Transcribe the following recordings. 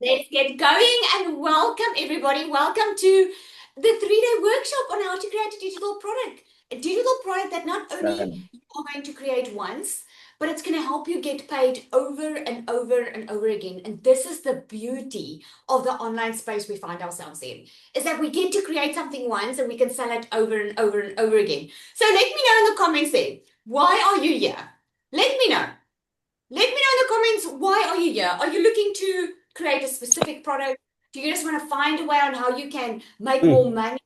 Let's get going and welcome everybody. Welcome to the 3-day workshop on how to create a digital product. A digital product that not only Um, you are going to create once, but it's going to help you get paid over and over and over again. And this is the beauty of the online space we find ourselves in, is that we get to create something once and we can sell it over and over and over again. So let me know in the comments there, why are you here? Let me know. Let me know in the comments, why are you here? Are you looking to create a specific product? Do you just want to find a way on how you can make more mm, money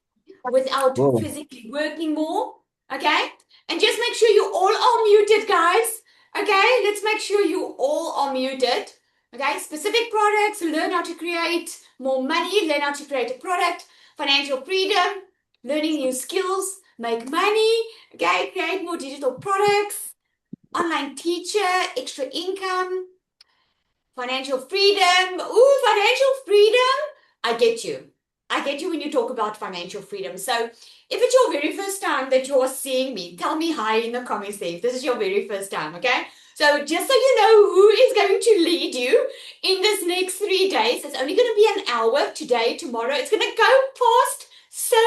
without Whoa. physically working more? Okay? And just make sure you all are muted, guys. Okay? Let's make sure you all are muted. Okay? Specific products, learn how to create more money, learn how to create a product, financial freedom, learning new skills, make money, okay? Create more digital products, online teacher, extra income, financial freedom. Ooh, financial freedom. I get you. I get you when you talk about financial freedom. So, if it's your very first time that you're seeing me, tell me hi in the comments there if this is your very first time, okay? So, just so you know who is going to lead you in this next 3 days, it's only going to be an hour today, tomorrow. It's going to go past so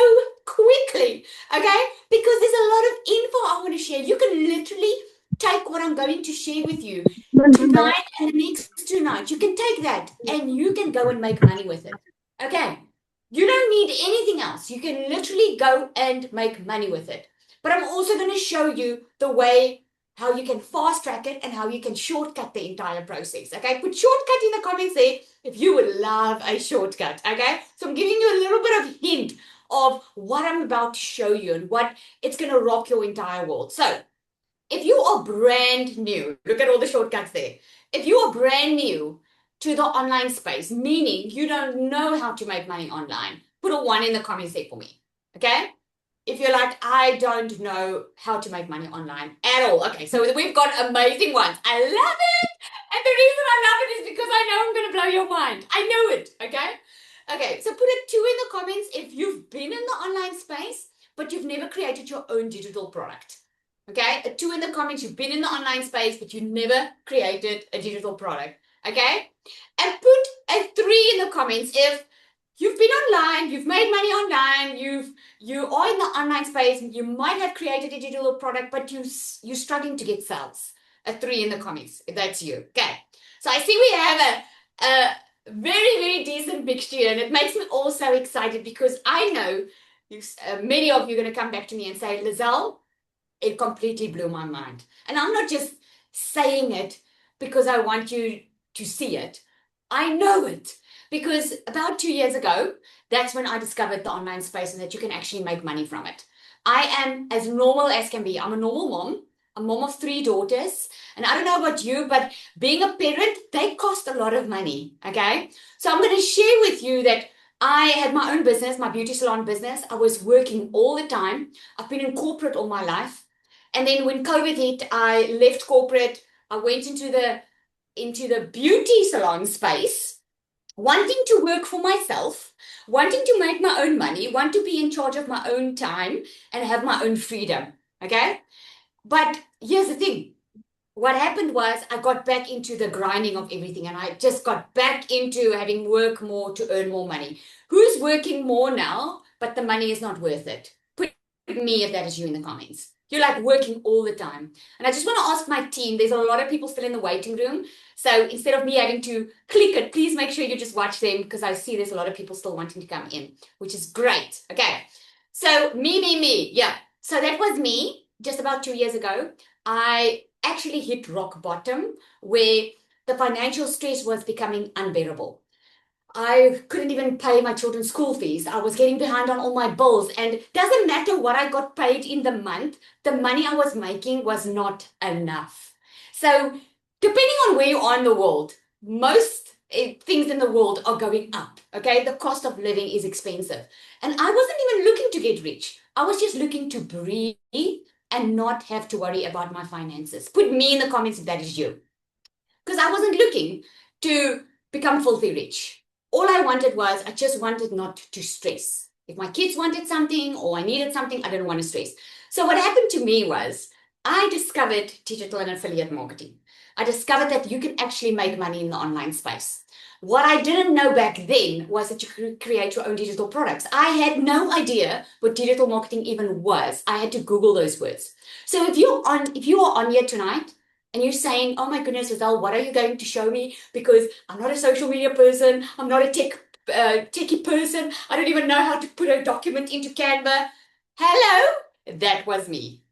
quickly, okay? Because there's a lot of info I want to share. You can literally take what I'm going to share with you tonight and the next 2 nights. You can take that and you can go and make money with it. Okay. You don't need anything else. You can literally go and make money with it. But I'm also going to show you the way how you can fast track it and how you can shortcut the entire process. Okay. Put shortcut in the comments there if you would love a shortcut. Okay. So I'm giving you a little bit of hint of what I'm about to show you and what it's going to rock your entire world. So if you are brand new, look at all the shortcuts there. If you are brand new to the online space, meaning you don't know how to make money online, put a one in the comments there for me. Okay? If you're like, I don't know how to make money online at all. Okay, so we've got amazing ones. I love it. And the reason I love it is because I know I'm going to blow your mind. I know it. Okay? Okay, so put a two in the comments if you've been in the online space, but you've never created your own digital product. Okay, a two in the comments, you've been in the online space, but you never created a digital product. Okay, and put a three in the comments if you've been online, you've made money online, you are in the online space, you might have created a digital product, but you're struggling to get sales. A three in the comments if that's you. Okay, so I see we have a very decent mixture here, and it makes me all so excited because I know many of you are going to come back to me and say, Lizelle, it completely blew my mind. And I'm not just saying it because I want you to see it. I know it because about 2 years ago, that's when I discovered the online space and that you can actually make money from it. I am as normal as can be. I'm a normal mom, a mom of three daughters. And I don't know about you, but being a parent, they cost a lot of money. Okay. So I'm going to share with you that I had my own business, my beauty salon business. I was working all the time. I've been in corporate all my life. And then when COVID hit, I left corporate. I went into the beauty salon space, wanting to work for myself, wanting to make my own money, want to be in charge of my own time and have my own freedom. Okay? But here's the thing. What happened was I got back into the grinding of everything and I just got back into having work more to earn more money. Who's working more now, but the money is not worth it? Put me if that is you in the comments. You're like working all the time. And I just want to ask my team, there's a lot of people still in the waiting room. So instead of me having to click it, please make sure you just watch them because I see there's a lot of people still wanting to come in, which is great. Okay. So me. Yeah. So that was me just about 2 years ago. I actually hit rock bottom where the financial stress was becoming unbearable. I couldn't even pay my children's school fees. I was getting behind on all my bills. And it doesn't matter what I got paid in the month, the money I was making was not enough. So, depending on where you are in the world, most things in the world are going up. Okay. The cost of living is expensive. And I wasn't even looking to get rich. I was just looking to breathe and not have to worry about my finances. Put me in the comments if that is you. Because I wasn't looking to become filthy rich. All I wanted was, I just wanted not to stress. If my kids wanted something or I needed something, I didn't want to stress. So what happened to me was, I discovered digital and affiliate marketing. I discovered that you can actually make money in the online space. What I didn't know back then was that you could create your own digital products. I had no idea what digital marketing even was. I had to Google those words. So if you are on here tonight and you're saying, oh my goodness, Lizelle, what are you going to show me? Because I'm not a social media person, I'm not a techie person, I don't even know how to put a document into Canva. Hello, that was me.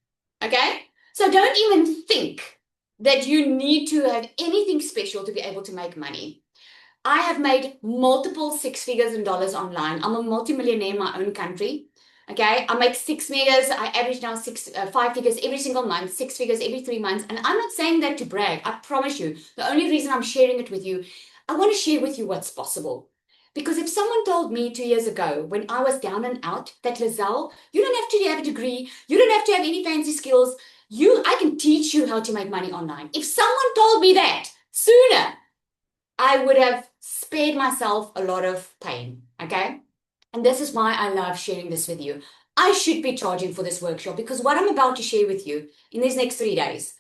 Okay? So don't even think that you need to have anything special to be able to make money. I have made multiple six figures in dollars online. I'm a multimillionaire in my own country. Okay, I make six figures. I average now five figures every single month, six figures every 3 months. And I'm not saying that to brag. I promise you. The only reason I'm sharing it with you, I want to share with you what's possible. Because if someone told me 2 years ago when I was down and out that Lizelle, you don't have to have a degree, you don't have to have any fancy skills. I can teach you how to make money online. If someone told me that sooner, I would have spared myself a lot of pain, okay? And this is why I love sharing this with you. I should be charging for this workshop because what I'm about to share with you in these next 3 days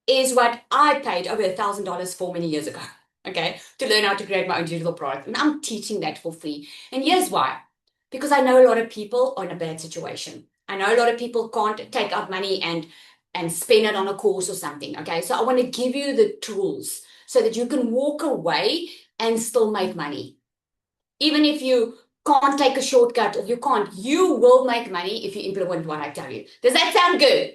is what I paid over $1,000 for many years ago, okay, to learn how to create my own digital product. And I'm teaching that for free. And here's why. Because I know a lot of people are in a bad situation. I know a lot of people can't take out money and spend it on a course or something, okay? So I want to give you the tools so that you can walk away and still make money. Even if you can't take a shortcut or you will make money if you implement what I tell you. Does that sound good?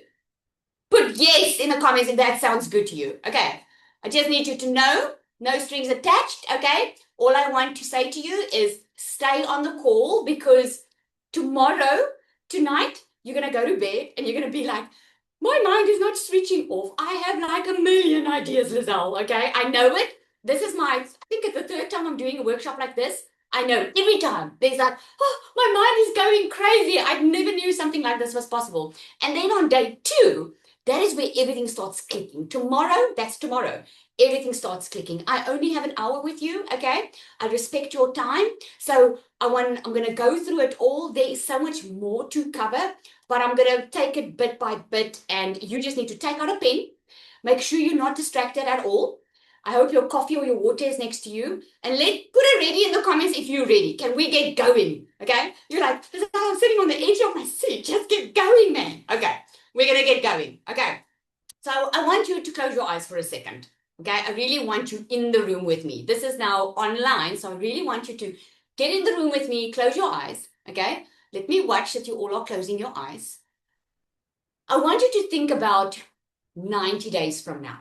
Put yes in the comments if that sounds good to you. Okay. I just need you to know, no strings attached. Okay. All I want to say to you is stay on the call because tonight, you're going to go to bed and you're going to be like, my mind is not switching off. I have like a million ideas, Lizelle. Okay. I know it. I think it's the third time I'm doing a workshop like this. I know every time there's like, oh, my mind is going crazy. I never knew something like this was possible. And then on day 2, that is where everything starts clicking. That's tomorrow. Everything starts clicking. I only have an hour with you, okay? I respect your time. So I'm going to go through it all. There is so much more to cover, but I'm going to take it bit by bit, and you just need to take out a pen. Make sure you're not distracted at all. I hope your coffee or your water is next to you. And put it ready in the comments if you're ready. Can we get going? Okay? You're like, I'm sitting on the edge of my seat. Just get going, man. Okay. We're going to get going. Okay. So I want you to close your eyes for a second. Okay. I really want you in the room with me. This is now online. So I really want you to get in the room with me. Close your eyes. Okay. Let me watch that you all are closing your eyes. I want you to think about 90 days from now.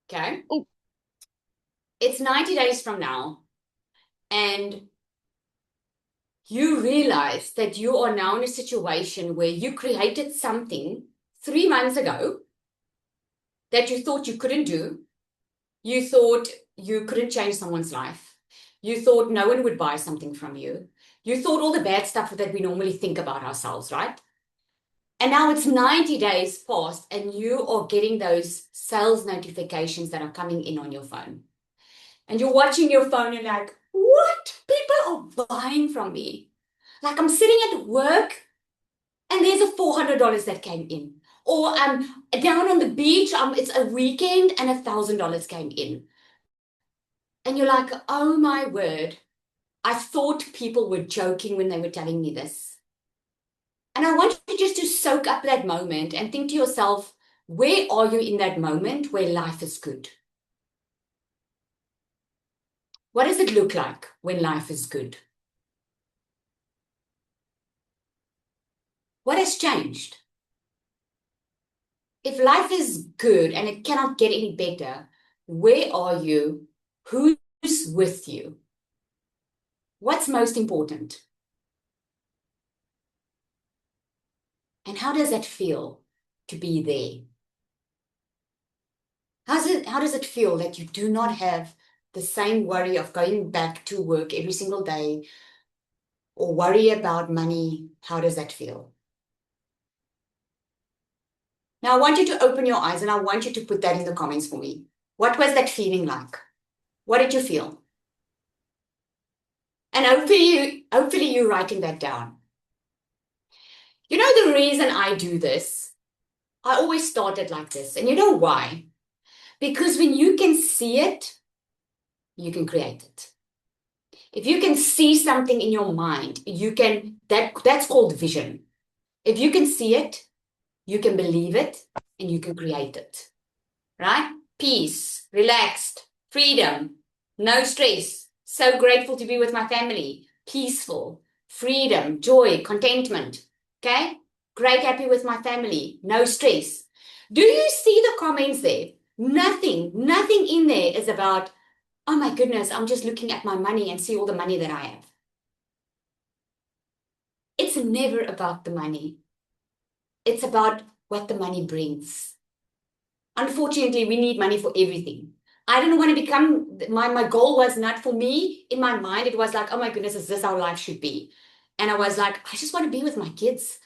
Okay. Oh. It's 90 days from now. And you realize that you are now in a situation where you created something 3 months ago that you thought you couldn't do. You thought you couldn't change someone's life. You thought no one would buy something from you. You thought all the bad stuff that we normally think about ourselves, right? And now it's 90 days past and you are getting those sales notifications that are coming in on your phone. And you're watching your phone and like, what? People are buying from me. Like I'm sitting at work and there's a $400 that came in. Or I'm down on the beach, it's a weekend and $1,000 came in. And you're like, oh my word, I thought people were joking when they were telling me this. And I want you just to soak up that moment and think to yourself, where are you in that moment where life is good? What does it look like when life is good? What has changed? If life is good and it cannot get any better, where are you? Who's with you? What's most important? And how does that feel to be there? How does it feel that you do not have the same worry of going back to work every single day or worry about money? How does that feel? Now, I want you to open your eyes and I want you to put that in the comments for me. What was that feeling like? What did you feel? And hopefully you're writing that down. You know the reason I do this? I always started like this. And you know why? Because when you can see it, you can create it. If you can see something in your mind, that's called vision. If you can see it, you can believe it, and you can create it. Right? Peace, relaxed, freedom, no stress. So grateful to be with my family. Peaceful, freedom, joy, contentment. Okay? Great, happy with my family. No stress. Do you see the comments there? Nothing in there is about, oh my goodness, I'm just looking at my money and see all the money that I have. It's never about the money. It's about what the money brings. Unfortunately, we need money for everything. I didn't want to become, my goal was not for me. In my mind, it was like, oh my goodness, is this how life should be? And I was like, I just want to be with my kids.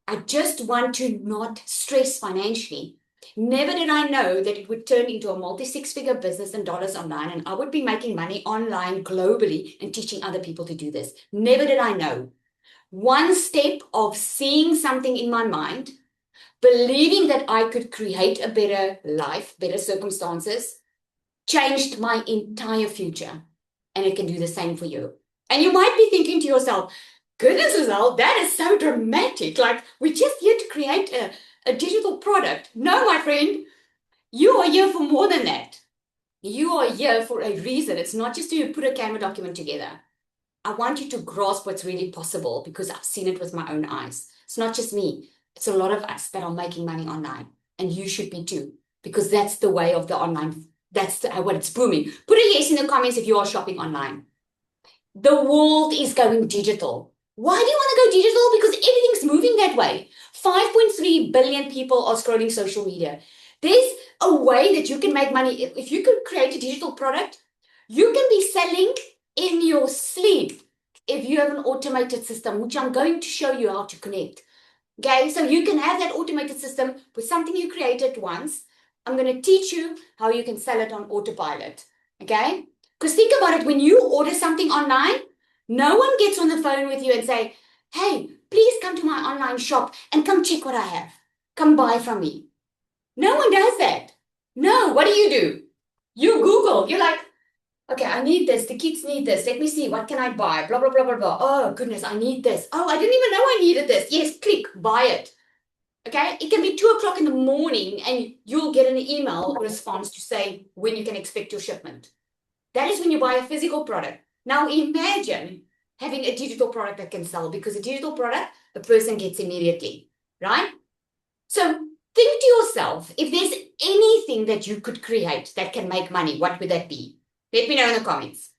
I just want to not stress financially. Never did I know that it would turn into a multi-six-figure business in dollars online, and I would be making money online globally and teaching other people to do this. Never did I know. One step of seeing something in my mind, believing that I could create a better life, better circumstances, changed my entire future. And it can do the same for you. And you might be thinking to yourself, goodness, Lizelle, that is so dramatic. Like, we're just here to create a digital product. No, my friend, you are here for more than that. You are here for a reason. It's not just to put a Canva document together. I want you to grasp what's really possible because I've seen it with my own eyes. It's not just me. It's a lot of us that are making money online. And you should be too, because that's the way of the online. That's what it's booming. Put a yes in the comments if you are shopping online. The world is going digital. Why do you want to go digital? Because everything's moving that way. 5.3 billion people are scrolling social media. There's a way that you can make money. If you could create a digital product, you can be selling in your sleep if you have an automated system, which I'm going to show you how to connect. Okay, so you can have that automated system with something you created once. I'm going to teach you how you can sell it on autopilot. Okay, because think about it, when you order something online, no one gets on the phone with you and say, hey, please come to my online shop and come check what I have. Come buy from me. No one does that. No, what do? You Google. You're like, okay, I need this. The kids need this. Let me see. What can I buy? Blah, blah, blah, blah, blah. Oh, goodness, I need this. Oh, I didn't even know I needed this. Yes, click, buy it. Okay, it can be 2 o'clock in the morning and you'll get an email response to say when you can expect your shipment. That is when you buy a physical product. Now imagine having a digital product that can sell, because a digital product, the person gets immediately, right? So think to yourself, if there's anything that you could create that can make money, what would that be? Let me know in the comments.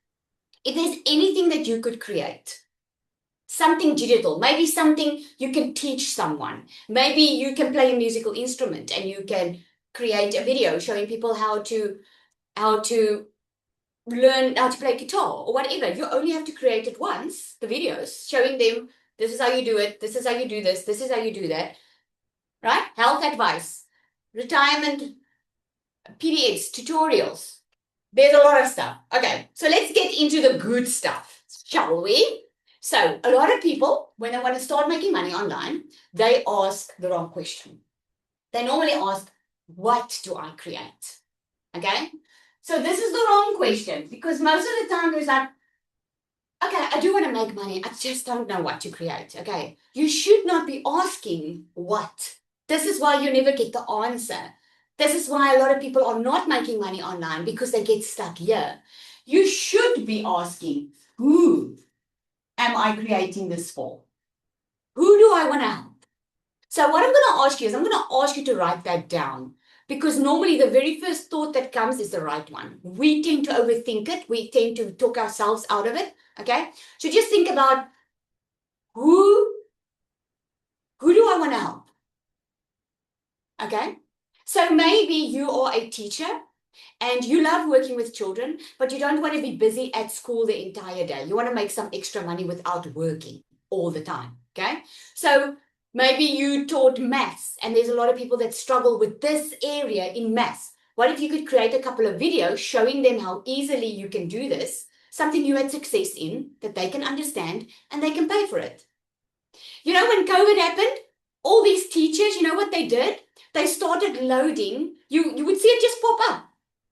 If there's anything that you could create, something digital, maybe something you can teach someone. Maybe you can play a musical instrument and you can create a video showing people how to learn how to play guitar or whatever. You only have to create it once, the videos, showing them this is how you do it, this is how you do this is how you do that, right? Health advice, retirement PDFs, tutorials. There's a lot of stuff. Okay, so let's get into the good stuff, shall we? So a lot of people, when they want to start making money online, they ask the wrong question. They normally ask, what do I create? Okay, so this is the wrong question, because most of the time it's like, okay, I do want to make money. I just don't know what to create. Okay, you should not be asking what. This is why you never get the answer. This is why a lot of people are not making money online, because they get stuck here. You should be asking, who am I creating this for? Who do I want to help? So what I'm going to ask you is, I'm going to ask you to write that down, because normally the very first thought that comes is the right one. We tend to overthink it. We tend to talk ourselves out of it. Okay. So just think about who do I want to help? Okay. So maybe you are a teacher and you love working with children, but you don't want to be busy at school the entire day. You want to make some extra money without working all the time. Okay. So maybe you taught maths and there's a lot of people that struggle with this area in maths. What if you could create a couple of videos showing them how easily you can do this, something you had success in that they can understand and they can pay for it? You know, when COVID happened, all these teachers, you know what they did? They started loading. You would see it just pop up.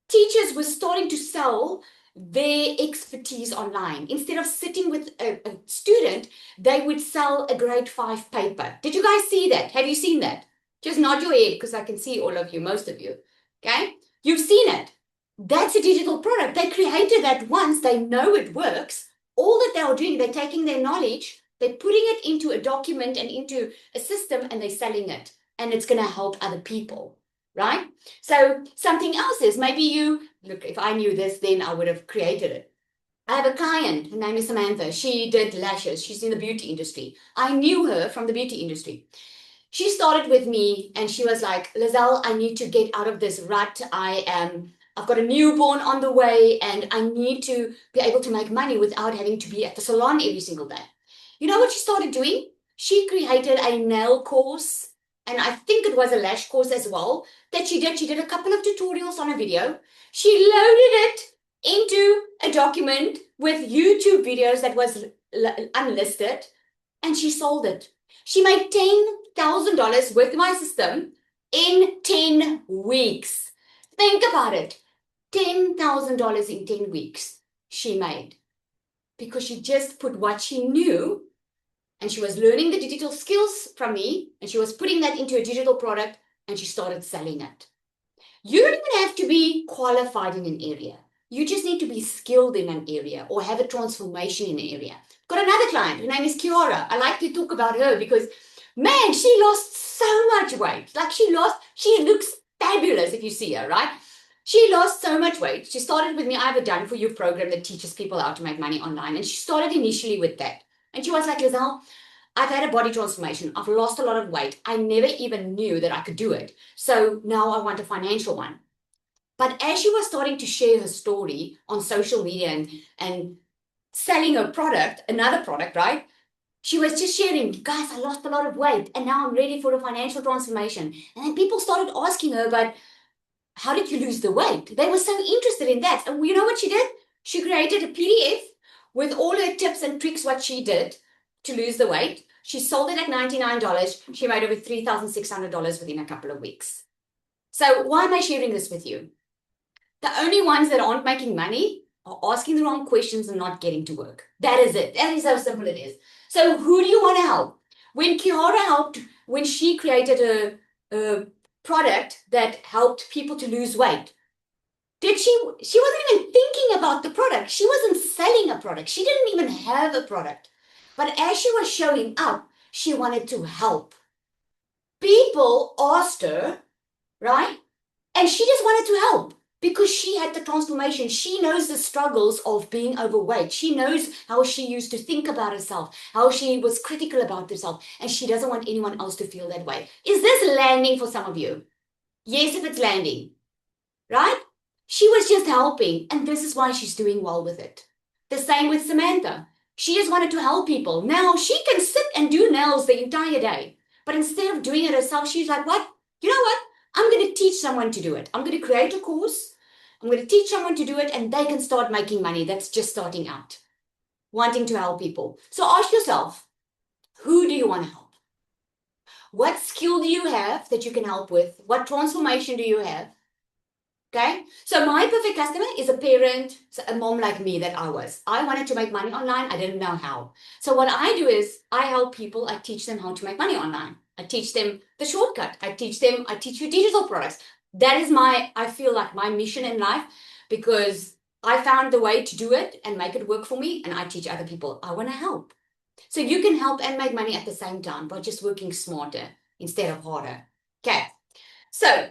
teachers were starting to sell their expertise online. Instead of sitting with a student, they would sell a grade 5 paper. Did you guys see that? Have you seen that? Just nod your head because I can see all of you, most of you. Okay? You've seen it. That's a digital product. They created that once, they know it works. All that they are doing, they're taking their knowledge, they're putting it into a document and into a system, and they're selling it. And it's going to help other people, right? So something else is maybe you look, if I knew this, then I would have created it. I have a client, her name is Samantha. She did lashes. She's in the beauty industry. I knew her from the beauty industry. She started with me and she was like, Lizelle, I need to get out of this rut. I've got a newborn on the way and I need to be able to make money without having to be at the salon every single day. You know what she started doing? She created a nail course, and I think it was a lash course as well that she did. She did a couple of tutorials on a video. She loaded it into a document with YouTube videos that was unlisted, and she sold it. She made $10,000 with my system in 10 weeks. Think about it. $10,000 in 10 weeks she made because she just put what she knew, and she was learning the digital skills from me, and she was putting that into a digital product, and she started selling it. You don't even have to be qualified in an area. You just need to be skilled in an area or have a transformation in an area. Got another client. Her name is Kiara. I like to talk about her because, man, she lost so much weight. Like she looks fabulous if you see her, right? She lost so much weight. She started with me. I have a Done For You program that teaches people how to make money online. And she started initially with that. And she was like, Lizelle, I've had a body transformation. I've lost a lot of weight. I never even knew that I could do it. So now I want a financial one. But as she was starting to share her story on social media and selling her product, another product, right? She was just sharing, guys, I lost a lot of weight and now I'm ready for a financial transformation. And then people started asking her, but how did you lose the weight? They were so interested in that. And you know what she did? She created a PDF with all her tips and tricks, what she did to lose the weight. She sold it at $99. She made over $3,600 within a couple of weeks. So why am I sharing this with you? The only ones that aren't making money are asking the wrong questions and not getting to work. That is it. That is how simple it is. So who do you want to help? When Kiara helped, when she created a product that helped people to lose weight, she wasn't even thinking about the product. She wasn't selling a product. She didn't even have a product. But as she was showing up, she wanted to help. People asked her, right? And she just wanted to help because she had the transformation. She knows the struggles of being overweight. She knows how she used to think about herself, how she was critical about herself, and she doesn't want anyone else to feel that way. Is this landing for some of you? Yes, if it's landing, right? She was just helping, and this is why she's doing well with it. The same with Samantha. She just wanted to help people. Now she can sit and do nails the entire day, but instead of doing it herself, she's like, what? You know what? I'm going to teach someone to do it. I'm going to create a course. I'm going to teach someone to do it, and they can start making money. That's just starting out, wanting to help people. So ask yourself, who do you want to help? What skill do you have that you can help with? What transformation do you have? Okay, so my perfect customer is a parent, a mom like me that I was. I wanted to make money online. I didn't know how. So what I do is I help people. I teach them how to make money online. I teach them the shortcut. I teach you digital products. That is I feel like my mission in life because I found the way to do it and make it work for me. And I teach other people. I want to help. So you can help and make money at the same time by just working smarter instead of harder. Okay, so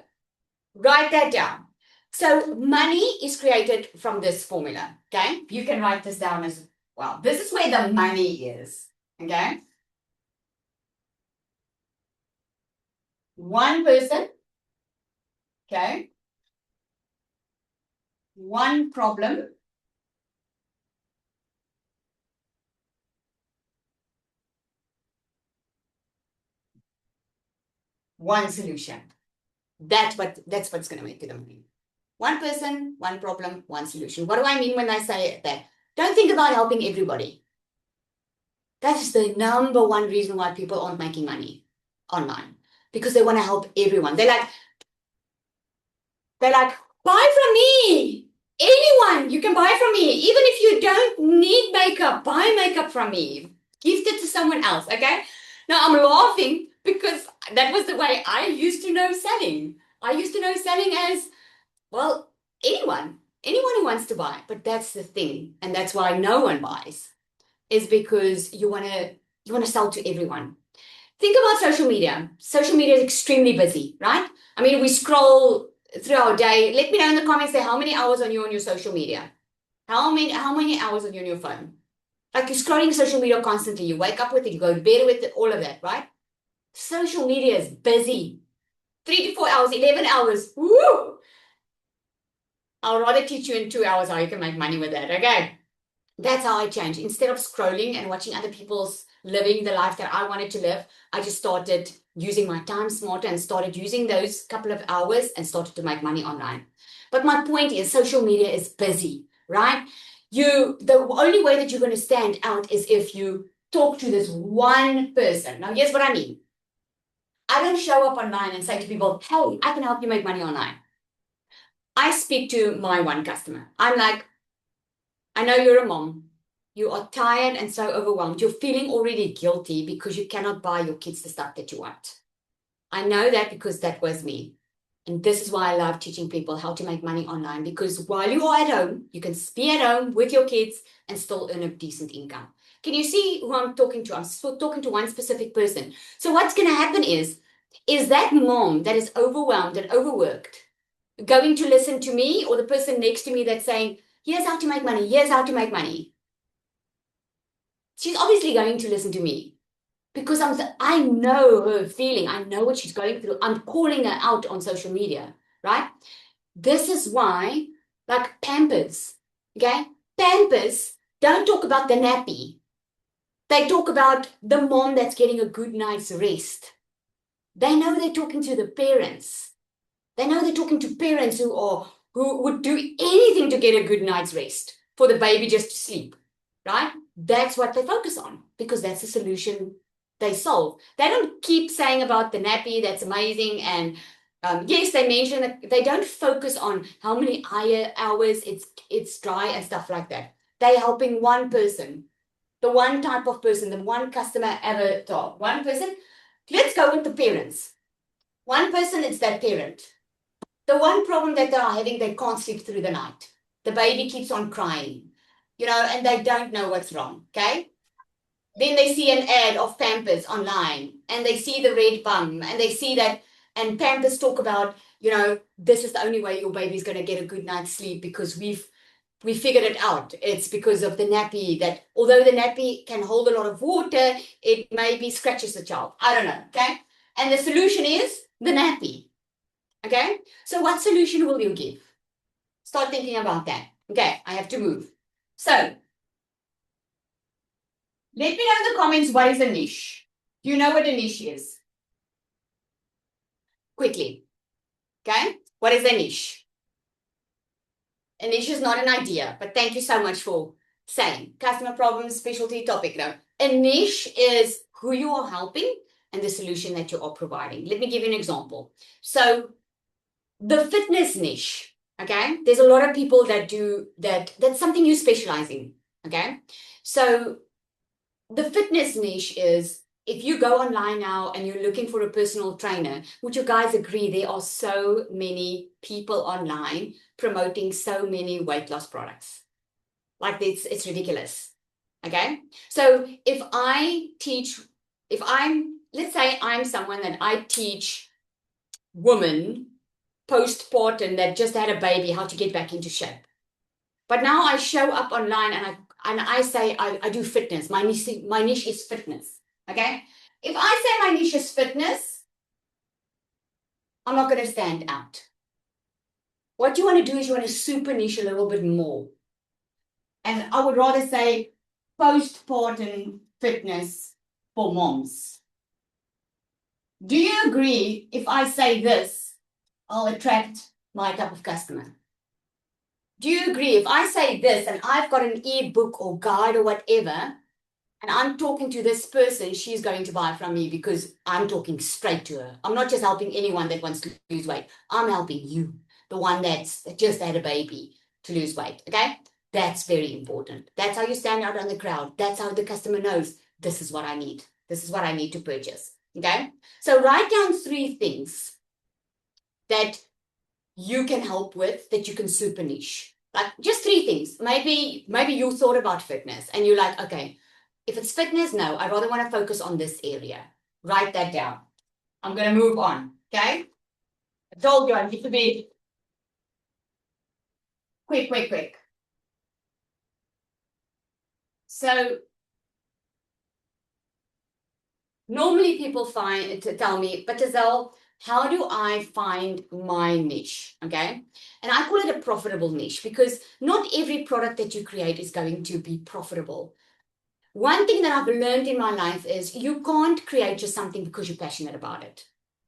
write that down. So money is created from this formula, okay? You can write this down as well. This is where the money is, okay? One person, okay? One problem. One solution. That's what's going to make you the money. One person, one problem, one solution. What do I mean when I say that? Don't think about helping everybody. That is the number one reason why people aren't making money online, because they want to help everyone. They're like, Buy from me. Anyone, you can buy from me. Even if you don't need makeup, buy makeup from me. Gift it to someone else, okay? Now I'm laughing because that was the way I used to know selling. I used to know selling as, well, anyone who wants to buy. But that's the thing, and that's why no one buys, is because you want to sell to everyone. Think about social media. Social media is extremely busy, right? I mean, we scroll through our day. Let me know in the comments there how many hours are you on your social media? How many hours are you on your phone? Like you're scrolling social media constantly. You wake up with it, you go to bed with it, all of that, right? Social media is busy. 3 to 4 hours, 11 hours. Woo! I'll rather teach you in 2 hours how you can make money with that. Okay. That's how I changed. Instead of scrolling and watching other people's living the life that I wanted to live, I just started using my time smarter and started using those couple of hours and started to make money online. But my point is social media is busy, right? The only way that you're going to stand out is if you talk to this one person. Now, here's what I mean. I don't show up online and say to people, hey, I can help you make money online. I speak to my one customer. I'm like, I know you're a mom. You are tired and so overwhelmed. You're feeling already guilty because you cannot buy your kids the stuff that you want. I know that because that was me. And this is why I love teaching people how to make money online, because while you are at home, you can be at home with your kids and still earn a decent income. Can you see who I'm talking to? I'm still talking to one specific person. So what's going to happen is that mom that is overwhelmed and overworked going to listen to me, or the person next to me that's saying, here's how to make money, here's how to make money? She's obviously going to listen to me because I know her feeling. I know what she's going through. I'm calling her out on social media, right? This is why, like Pampers, okay? Pampers don't talk about the nappy. They talk about the mom that's getting a good night's rest. They know they're talking to the parents. They know they're talking to parents who would do anything to get a good night's rest for the baby just to sleep, right? That's what they focus on because that's the solution they solve. They don't keep saying about the nappy, that's amazing. And yes, they mention that they don't focus on how many hours it's dry and stuff like that. They're helping one person, the one type of person, the one customer avatar, one person. Let's go with the parents. One person, it's that parent. The one problem that they are having, they can't sleep through the night. The baby keeps on crying, and they don't know what's wrong, okay? Then they see an ad of Pampers online and they see the red bum and they see that, and Pampers talk about, this is the only way your baby's going to get a good night's sleep because we figured it out. It's because of the nappy, that although the nappy can hold a lot of water, it maybe scratches the child. I don't know, okay? And the solution is the nappy. Okay, so what solution will you give? Start thinking about that. Okay, I have to move. So, let me know in the comments, what is a niche? Do you know what a niche is? Quickly. Okay, what is a niche? A niche is not an idea, but thank you so much for saying. Customer problems, specialty topic. No, a niche is who you are helping and the solution that you are providing. Let me give you an example. So, the fitness niche, okay? There's a lot of people that do that. That's something you specialize in, okay? So the fitness niche is, if you go online now and you're looking for a personal trainer, would you guys agree there are so many people online promoting so many weight loss products? Like it's ridiculous, okay? So let's say I'm someone that I teach women postpartum that just had a baby how to get back into shape. But now I show up online and I say I do fitness. My niche is fitness. Okay? If I say my niche is fitness, I'm not going to stand out. What you want to do is you want to super niche a little bit more. And I would rather say postpartum fitness for moms. Do you agree if I say this, I'll attract my type of customer? Do you agree if I say this and I've got an ebook or guide or whatever, and I'm talking to this person, she's going to buy from me because I'm talking straight to her. I'm not just helping anyone that wants to lose weight. I'm helping you, the one that just had a baby to lose weight. Okay. That's very important. That's how you stand out on the crowd. That's how the customer knows this is what I need. This is what I need to purchase. Okay. So write down 3 things that you can help with, that you can super niche. Like just 3 things. Maybe you thought about fitness and you're like, okay, if it's fitness, no, I rather want to focus on this area. Write that down. I'm going to move on. Okay. I told you I need to be quick. So normally people tell me, but Giselle, how do I find my niche? Okay. And I call it a profitable niche because not every product that you create is going to be profitable. One thing that I've learned in my life is you can't create just something because you're passionate about it.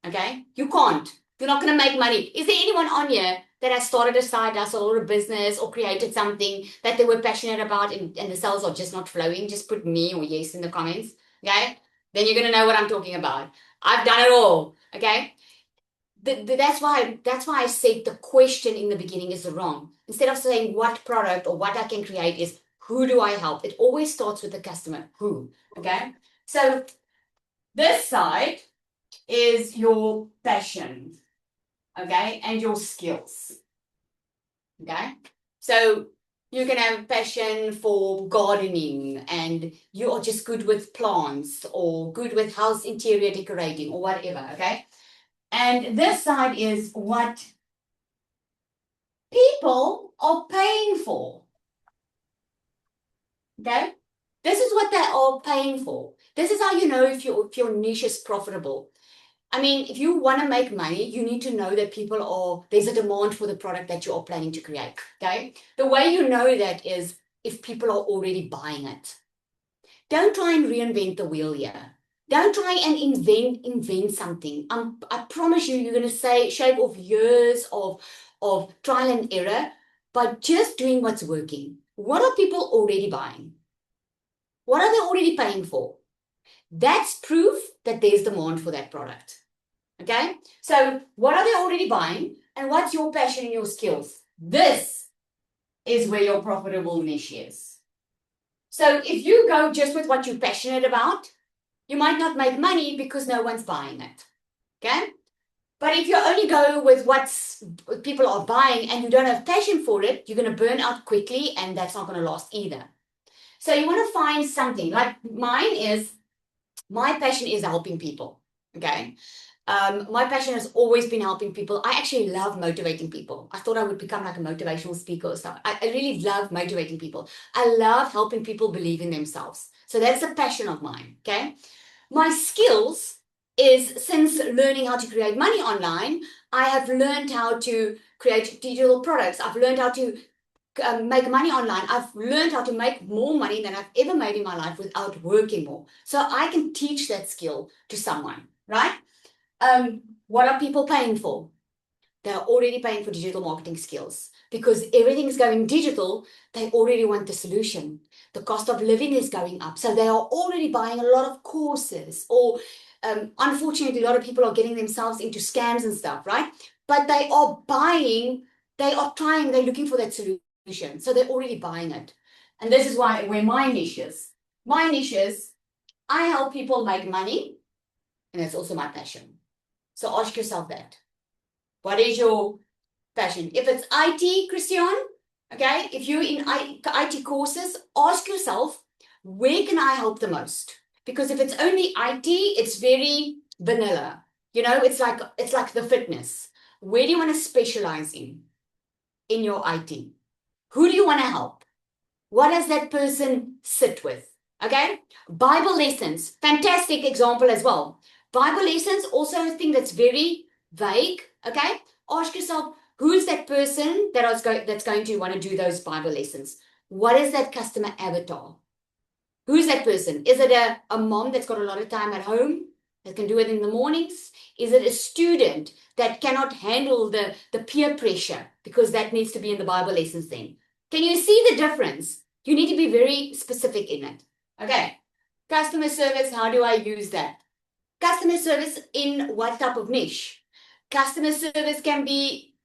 Okay. You can't. You're not going to make money. Is there anyone on here that has started a side hustle or a business or created something that they were passionate about and the sales are just not flowing? Just put me or yes in the comments. Okay. Then you're going to know what I'm talking about. I've done it all. Okay. That's why I said the question in the beginning is wrong. Instead of saying what product or what I can create is who do I help? It always starts with the customer. Who? Okay. So this side is your passion. Okay. And your skills. Okay. So you can have passion for gardening and you are just good with plants or good with house interior decorating or whatever. Okay. And this side is what people are paying for. Okay. This is what they are paying for. This is how you know if your niche is profitable. I mean, if you want to make money, you need to know that there's a demand for the product that you are planning to create. Okay. The way you know that is if people are already buying it. Don't try and reinvent the wheel here. Don't try and invent something. I promise you, you're going to shave off years of trial and error by just doing what's working. What are people already buying? What are they already paying for? That's proof that there's demand for that product. Okay? So what are they already buying? And what's your passion and your skills? This is where your profitable niche is. So if you go just with what you're passionate about, you might not make money because no one's buying it. Okay? But if you only go with what people are buying and you don't have passion for it, you're going to burn out quickly and that's not going to last either. So you want to find something like my passion is helping people. Okay. My passion has always been helping people. I actually love motivating people. I thought I would become like a motivational speaker or something. I really love motivating people. I love helping people believe in themselves. So that's a passion of mine. Okay. My skills is since learning how to create money online, I have learned how to create digital products. I've learned how to make money online. I've learned how to make more money than I've ever made in my life without working more. So I can teach that skill to someone, right? What are people paying for? They're already paying for digital marketing skills because everything's going digital. They already want the solution. The cost of living is going up. So they are already buying a lot of courses or unfortunately, a lot of people are getting themselves into scams and stuff, right? But they are buying, they're looking for that solution. So they're already buying it. And this is where my niche is. My niche is I help people make money. And that's also my passion. So ask yourself that. What is your passion? If it's IT, Christian, okay, if you're in IT courses, ask yourself, where can I help the most? Because if it's only IT, it's very vanilla. You know, it's like the fitness. Where do you want to specialize in your IT? Who do you want to help? What does that person sit with? Okay, Bible lessons, fantastic example as well. Bible lessons, also a thing that's very vague. Okay, ask yourself, who's that person that's going to want to do those Bible lessons? What is that customer avatar? Who's that person? Is it a mom that's got a lot of time at home that can do it in the mornings? Is it a student that cannot handle the peer pressure because that needs to be in the Bible lessons then? Can you see the difference? You need to be very specific in it. Okay. Customer service, how do I use that? Customer service in what type of niche? Customer service can be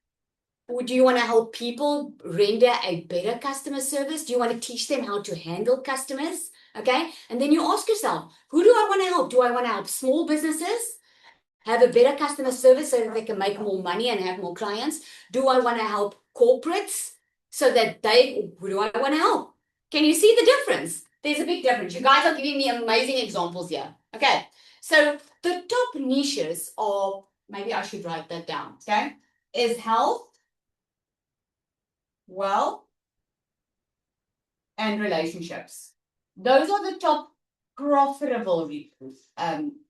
Do you want to help people render a better customer service? Do you want to teach them how to handle customers? Okay. And then you ask yourself, who do I want to help? Do I want to help small businesses have a better customer service so that they can make more money and have more clients? Do I want to help corporates so that who do I want to help? Can you see the difference? There's a big difference. You guys are giving me amazing examples here. Okay. So the top niches are, maybe I should write that down. Okay. Is health, wealth, and relationships. Those are the top profitable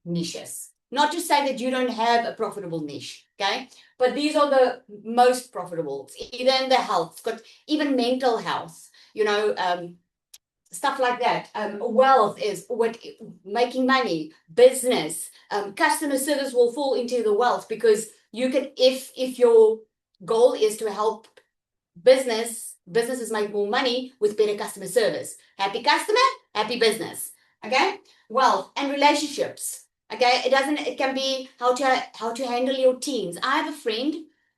niches. Not to say that you don't have a profitable niche, okay? But these are the most profitable. It's either in the health, got even mental health, stuff like that. Wealth is what making money, business, customer service will fall into the wealth because you can, if your goal is to help businesses make more money with better customer service. Happy customer, happy business. Okay. Wealth and relationships. Okay. It can be how to handle your teams. I have a friend,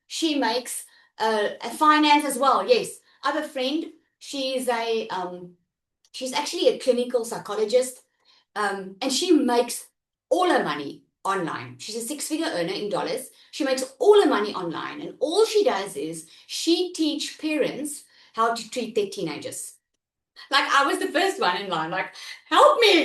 she makes a finance as well. Yes. I have a friend, she's actually a clinical psychologist, and she makes all her money online. She's a six-figure earner in dollars. She makes all her money online, and all she does is she teach parents how to treat their teenagers. Like I was the first one in line, like help me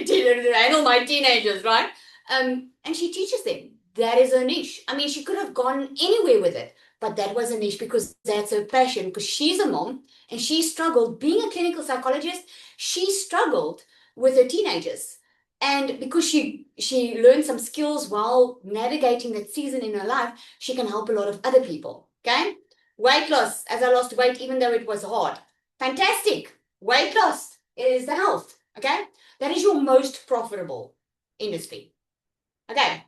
handle my teenagers, right? And she teaches them. That is her niche. I mean, she could have gone anywhere with it, but that was a niche because that's her passion. Because she's a mom and she struggled being a clinical psychologist. She struggled with her teenagers, and because she learned some skills while navigating that season in her life, she can help a lot of other people. Okay, weight loss. As I lost weight, even though it was hard, fantastic. Weight loss is the health. Okay, that is your most profitable industry. Okay,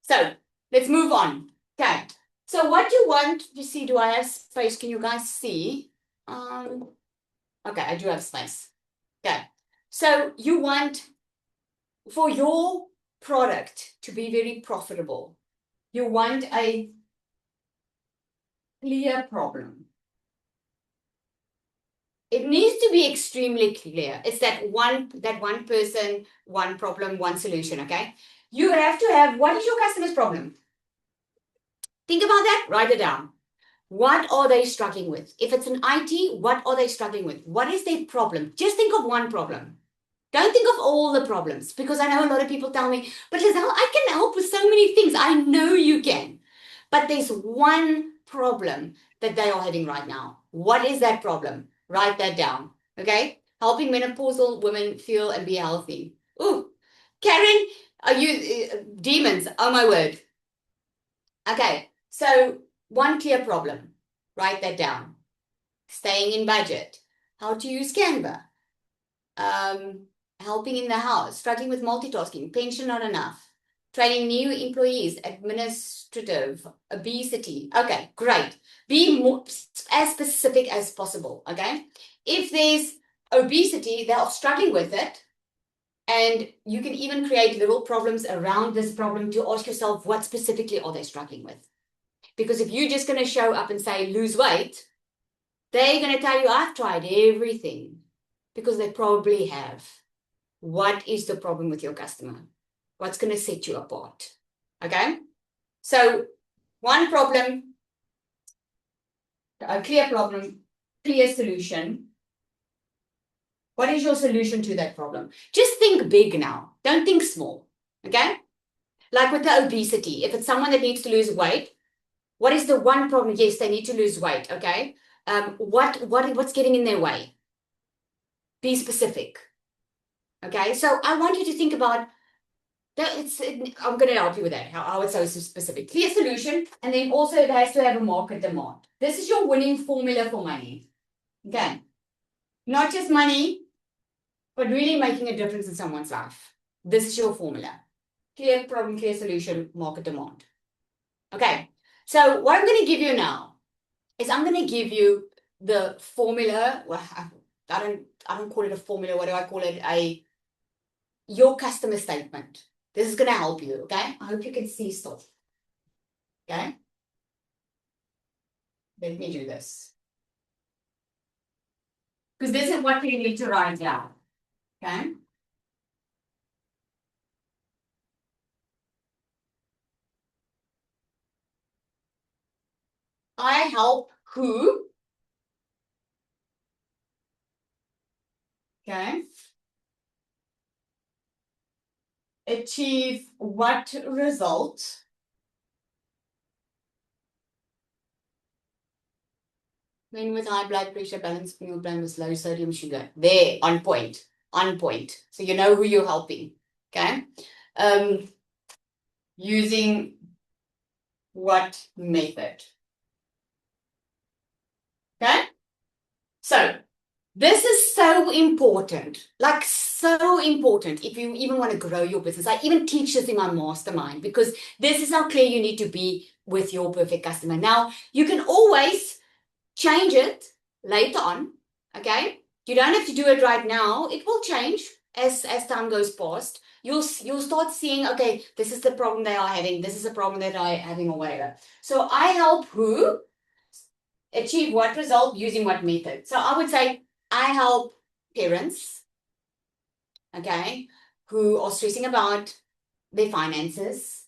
so let's move on. Okay, so what you want to see, do I have space? Can you guys see? Okay, I do have space. Okay, so you want for your product to be very profitable, you want a clear problem. It needs to be extremely clear. It's that one person, one problem, one solution, okay? You have to have, what is your customer's problem? Think about that, write it down. What are they struggling with? If it's an IT, what are they struggling with? What is their problem? Just think of one problem. Don't think of all the problems, because I know a lot of people tell me, but Lizelle, I can help with so many things. I know you can. But there's one problem that they are having right now. What is that problem? Write that down. Okay? Helping menopausal women feel and be healthy. Ooh, Karen, are you demons? Oh my word. Okay, so one clear problem. Write that down. Staying in budget. How to use Canva. Helping in the house, struggling with multitasking, pension not enough, training new employees, administrative, obesity. Okay, great. Be more as specific as possible. Okay, if there's obesity, they're struggling with it, and you can even create little problems around this problem to ask yourself, what specifically are they struggling with? Because if you're just going to show up and say lose weight, they're going to tell you, I've tried everything, because they probably have. What is the problem with your customer? What's going to set you apart? Okay, so one problem, a clear problem, clear solution. What is your solution to that problem? Just think big now. Don't think small. Okay, like with the obesity, if it's someone that needs to lose weight, what is the one problem? Yes, they need to lose weight. Okay, what's getting in their way? Be specific. Okay, so I want you to think about that. I'm going to help you with that, how it's so specific. Clear solution, and then also it has to have a market demand. This is your winning formula for money. Okay, not just money, but really making a difference in someone's life. This is your formula. Clear problem, clear solution, market demand. Okay, so what I'm going to give you now is I'm going to give you the formula. Well, I don't call it a formula. What do I call it? Your customer statement. This is going to help you, okay? I hope you can see stuff, okay? Let me do this. Because this is what we need to write down. Okay? I help who? Okay. Achieve what result? Men with high blood pressure, balanced meal plan with low sodium sugar. There, on point. On point. So you know who you're helping. Okay. Using what method? Okay. So this is so important, like so important if you even want to grow your business. I even teach this in my mastermind because this is how clear you need to be with your perfect customer. Now, you can always change it later on, okay? You don't have to do it right now. It will change as time goes past. You'll start seeing, okay, this is the problem they are having. This is the problem that I'm having or whatever. So I help who achieve what result using what method. So I would say I help parents, okay, who are stressing about their finances,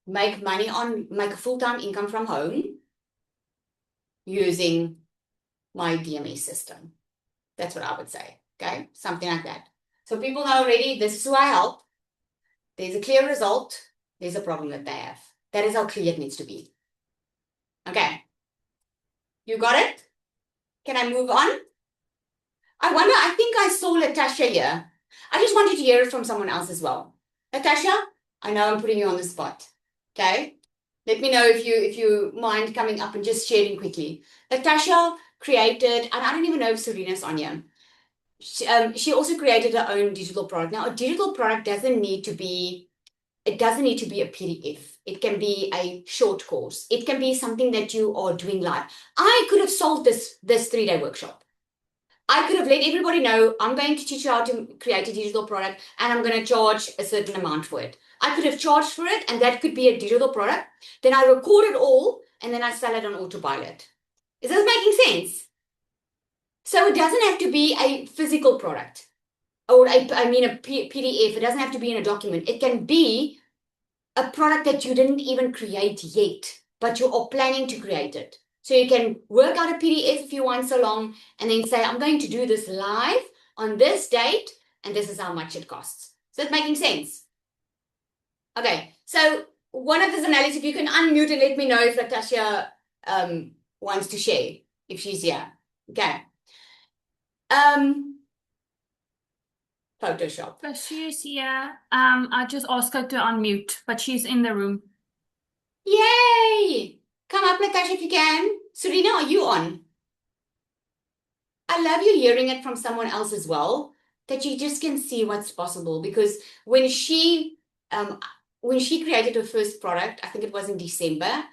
make a full-time income from home using my DMS system. That's what I would say, okay? Something like that. So people know already, this is who I help. There's a clear result. There's a problem that they have. That is how clear it needs to be. Okay. You got it? Can I move on? I think I saw Latasha here. I just wanted to hear it from someone else as well. Latasha, I know I'm putting you on the spot. Okay? Let me know if you mind coming up and just sharing quickly. Latasha created, and I don't even know if Serena's on here. She also created her own digital product. Now, a digital product doesn't need to be a PDF. It can be a short course. It can be something that you are doing live. I could have sold this 3-day workshop. I could have let everybody know I'm going to teach you how to create a digital product and I'm going to charge a certain amount for it. I could have charged for it and that could be a digital product. Then I record it all and then I sell it on autopilot. Is this making sense? So it doesn't have to be a physical product or a PDF. It doesn't have to be in a document. It can be a product that you didn't even create yet, but you are planning to create it. So you can work out a PDF if you want so long and then say, I'm going to do this live on this date and this is how much it costs. Is that making sense? Okay, so one of the analysis, if you can unmute and let me know if Latasha wants to share, if she's here. Okay. Photoshop. So she is here. I just asked her to unmute, but she's in the room. Yay! Come up, Latasha, if you can. Serena, are you on? I love you hearing it from someone else as well, that you just can see what's possible. Because when she created her first product, I think it was in December,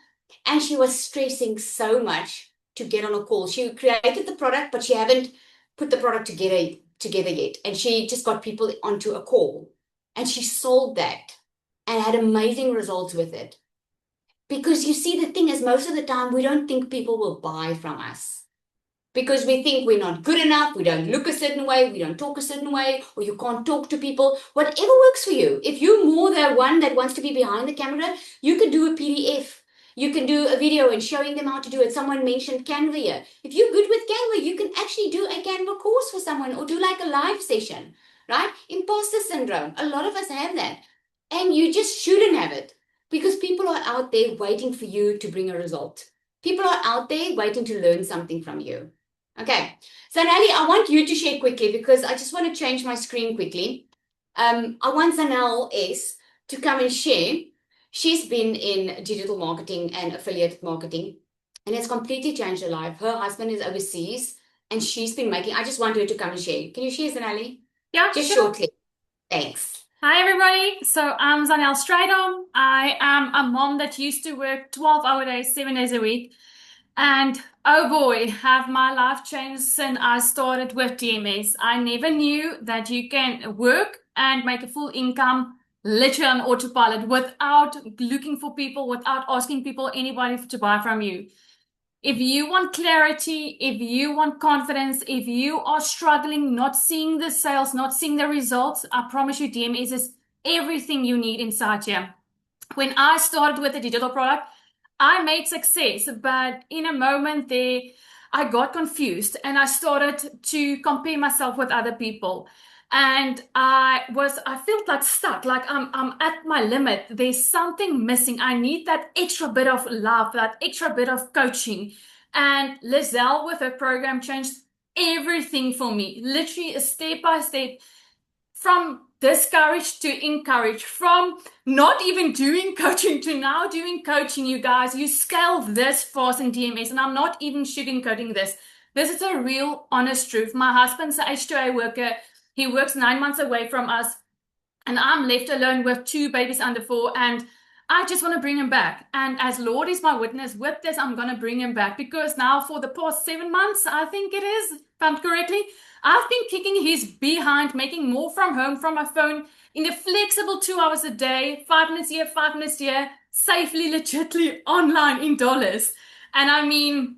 and she was stressing so much to get on a call. She created the product, but she haven't put the product together yet. And she just got people onto a call. And she sold that and had amazing results with it. Because you see, the thing is, most of the time, we don't think people will buy from us because we think we're not good enough, we don't look a certain way, we don't talk a certain way, or you can't talk to people. Whatever works for you. If you're more the one that wants to be behind the camera, you can do a PDF. You can do a video and showing them how to do it. Someone mentioned Canva here. If you're good with Canva, you can actually do a Canva course for someone or do like a live session, right? Imposter syndrome. A lot of us have that. And you just shouldn't have it. Because people are out there waiting for you to bring a result. People are out there waiting to learn something from you. Okay, so Nali, I want you to share quickly because I just want to change my screen quickly. I want Zanel S to come and share. She's been in digital marketing and affiliate marketing and it's completely changed her life. Her husband is overseas and she's been making, I just want her to come and share. Can you share, Zanali? Yeah, just sure. shortly. Thanks. Hi, everybody. So I'm Zanel Strydom. I am a mom that used to work 12-hour days, 7 days a week. And oh boy, have my life changed since I started with DMS. I never knew that you can work and make a full income literally on autopilot without looking for people, without asking people, anybody to buy from you. If you want clarity, if you want confidence, if you are struggling, not seeing the sales, not seeing the results, I promise you DMS is everything you need inside here. When I started with a digital product, I made success, but in a moment there, I got confused and I started to compare myself with other people. And I felt like stuck, like I'm at my limit. There's something missing. I need that extra bit of love, that extra bit of coaching. And Lizelle with her program changed everything for me. Literally a step by step from discouraged to encouraged, from not even doing coaching to now doing coaching, you guys. You scale this fast in DMS, and I'm not even sugarcoating this. This is a real honest truth. My husband's an H2A worker. He works 9 months away from us, and I'm left alone with 2 babies under 4, and I just want to bring him back. And as Lord is my witness, with this, I'm going to bring him back because now for the past 7 months, I think it is, if I'm correctly, I've been kicking his behind, making more from home, from my phone, in a flexible 2 hours a day, 5 minutes here, 5 minutes here, safely, legitly online in dollars. And I mean,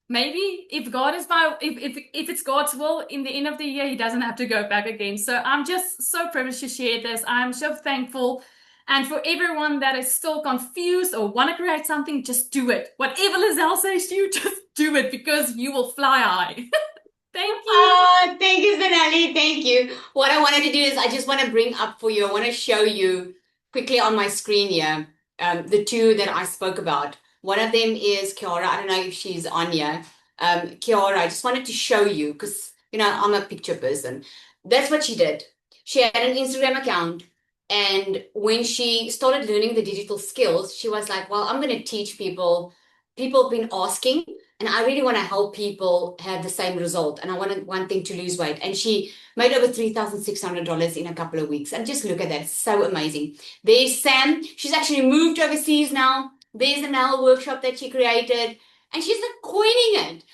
maybe if God is my if it's God's will, in the end of the year, he doesn't have to go back again. So I'm just so privileged to share this. I'm so thankful. And for everyone that is still confused or want to create something, just do it. Whatever Lizelle says to you, just do it because you will fly high. Thank you. Oh, thank you, Zanelli. Thank you. What I wanted to do is I just want to bring up for you, I want to show you quickly on my screen here, the two that I spoke about. One of them is Kiara. I don't know if she's on here. Kiara, I just wanted to show you because, I'm a picture person. That's what she did. She had an Instagram account. And when she started learning the digital skills, she was like, well, I'm going to teach people. People have been asking, and I really want to help people have the same result. And I wanted one thing to lose weight. And she made over $3,600 in a couple of weeks. And just look at that. It's so amazing. There's Sam. She's actually moved overseas now. There's a nail workshop that she created. And she's like coining it.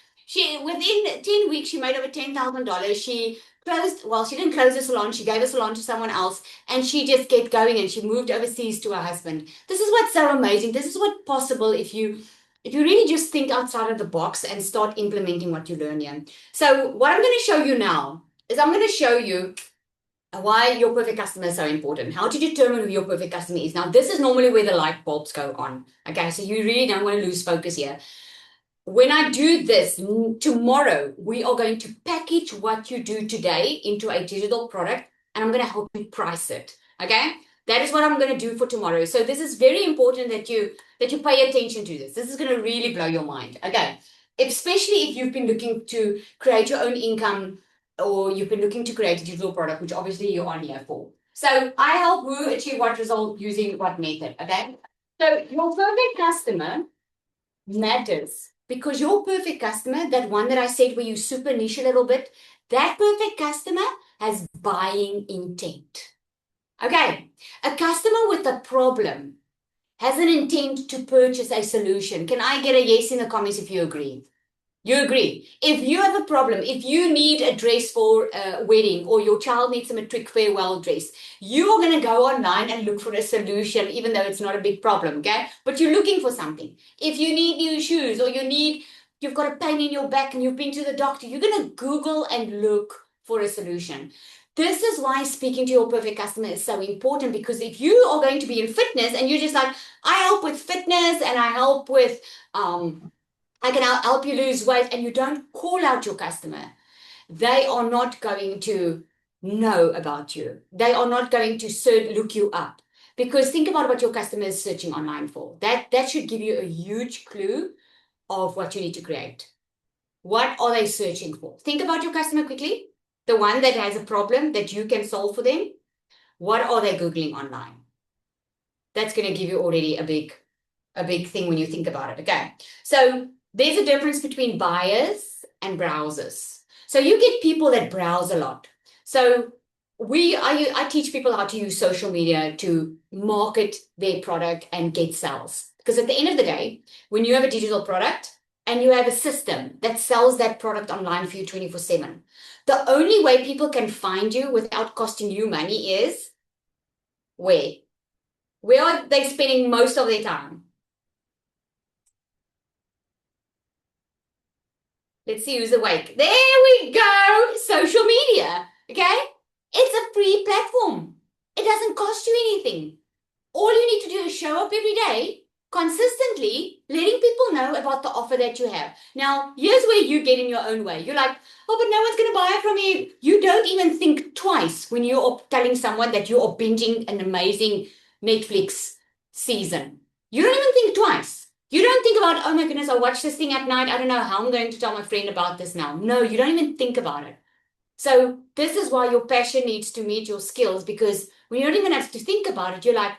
Within 10 weeks, she made over $10,000. She didn't close the salon. She gave a salon to someone else. And she just kept going. And she moved overseas to her husband. This is what's so amazing. This is what's possible if you really just think outside of the box and start implementing what you learn here. So what I'm going to show you now is I'm going to show you why your perfect customer is so important, how to determine who your perfect customer is. Now, this is normally where the light bulbs go on. Okay, so you really don't want to lose focus here. When I do this tomorrow, we are going to package what you do today into a digital product, and I'm going to help you price it. Okay, that is what I'm going to do for tomorrow. So this is very important that you pay attention to this. This is going to really blow your mind. Okay, especially if you've been looking to create your own income or you've been looking to create a digital product, which obviously you're on here for. So I help who achieve what result using what method. Okay, so your perfect customer matters. Because your perfect customer, that one that I said where you super niche a little bit, that perfect customer has buying intent. Okay, a customer with a problem has an intent to purchase a solution. Can I get a yes in the comments if you agree? You agree. If you have a problem, if you need a dress for a wedding or your child needs a matric farewell dress, you are going to go online and look for a solution, even though it's not a big problem, okay? But you're looking for something. If you need new shoes or you've got a pain in your back and you've been to the doctor, you're going to Google and look for a solution. This is why speaking to your perfect customer is so important, because if you are going to be in fitness and you're just like, I help with fitness and I help with, I can help you lose weight, and you don't call out your customer, they are not going to know about you. They are not going to look you up, because think about what your customer is searching online for. That should give you a huge clue of what you need to create. What are they searching for? Think about your customer quickly. The one that has a problem that you can solve for them. What are they Googling online? That's going to give you already a big thing when you think about it. Okay. So there's a difference between buyers and browsers. So you get people that browse a lot. So I teach people how to use social media to market their product and get sales. Because at the end of the day, when you have a digital product and you have a system that sells that product online for you 24/7, the only way people can find you without costing you money is where? Where are they spending most of their time? Let's see who's awake. There we go. Social media. Okay? It's a free platform. It doesn't cost you anything. All you need to do is show up every day, consistently letting people know about the offer that you have. Now, here's where you get in your own way. You're like, oh, but no one's going to buy it from me. You don't even think twice when you're telling someone that you are binging an amazing Netflix season. You don't even think twice. You don't think about, oh my goodness, I'll watch this thing at night. I don't know how I'm going to tell my friend about this now. No, you don't even think about it. So this is why your passion needs to meet your skills, because when you don't even have to think about it, you're like,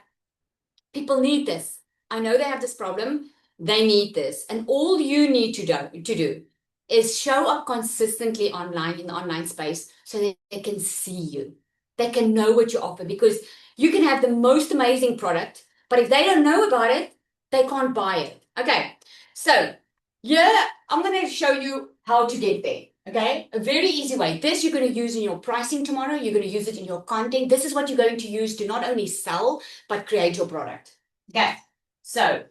people need this. I know they have this problem. They need this. And all you need to do is show up consistently online in the online space so that they can see you. They can know what you offer, because you can have the most amazing product, but if they don't know about it, they can't buy it. Okay. So yeah, I'm going to show you how to get there. Okay, a very easy way. This you're going to use in your pricing tomorrow. You're going to use it in your content. This is what you're going to use to not only sell, but create your product. Okay, so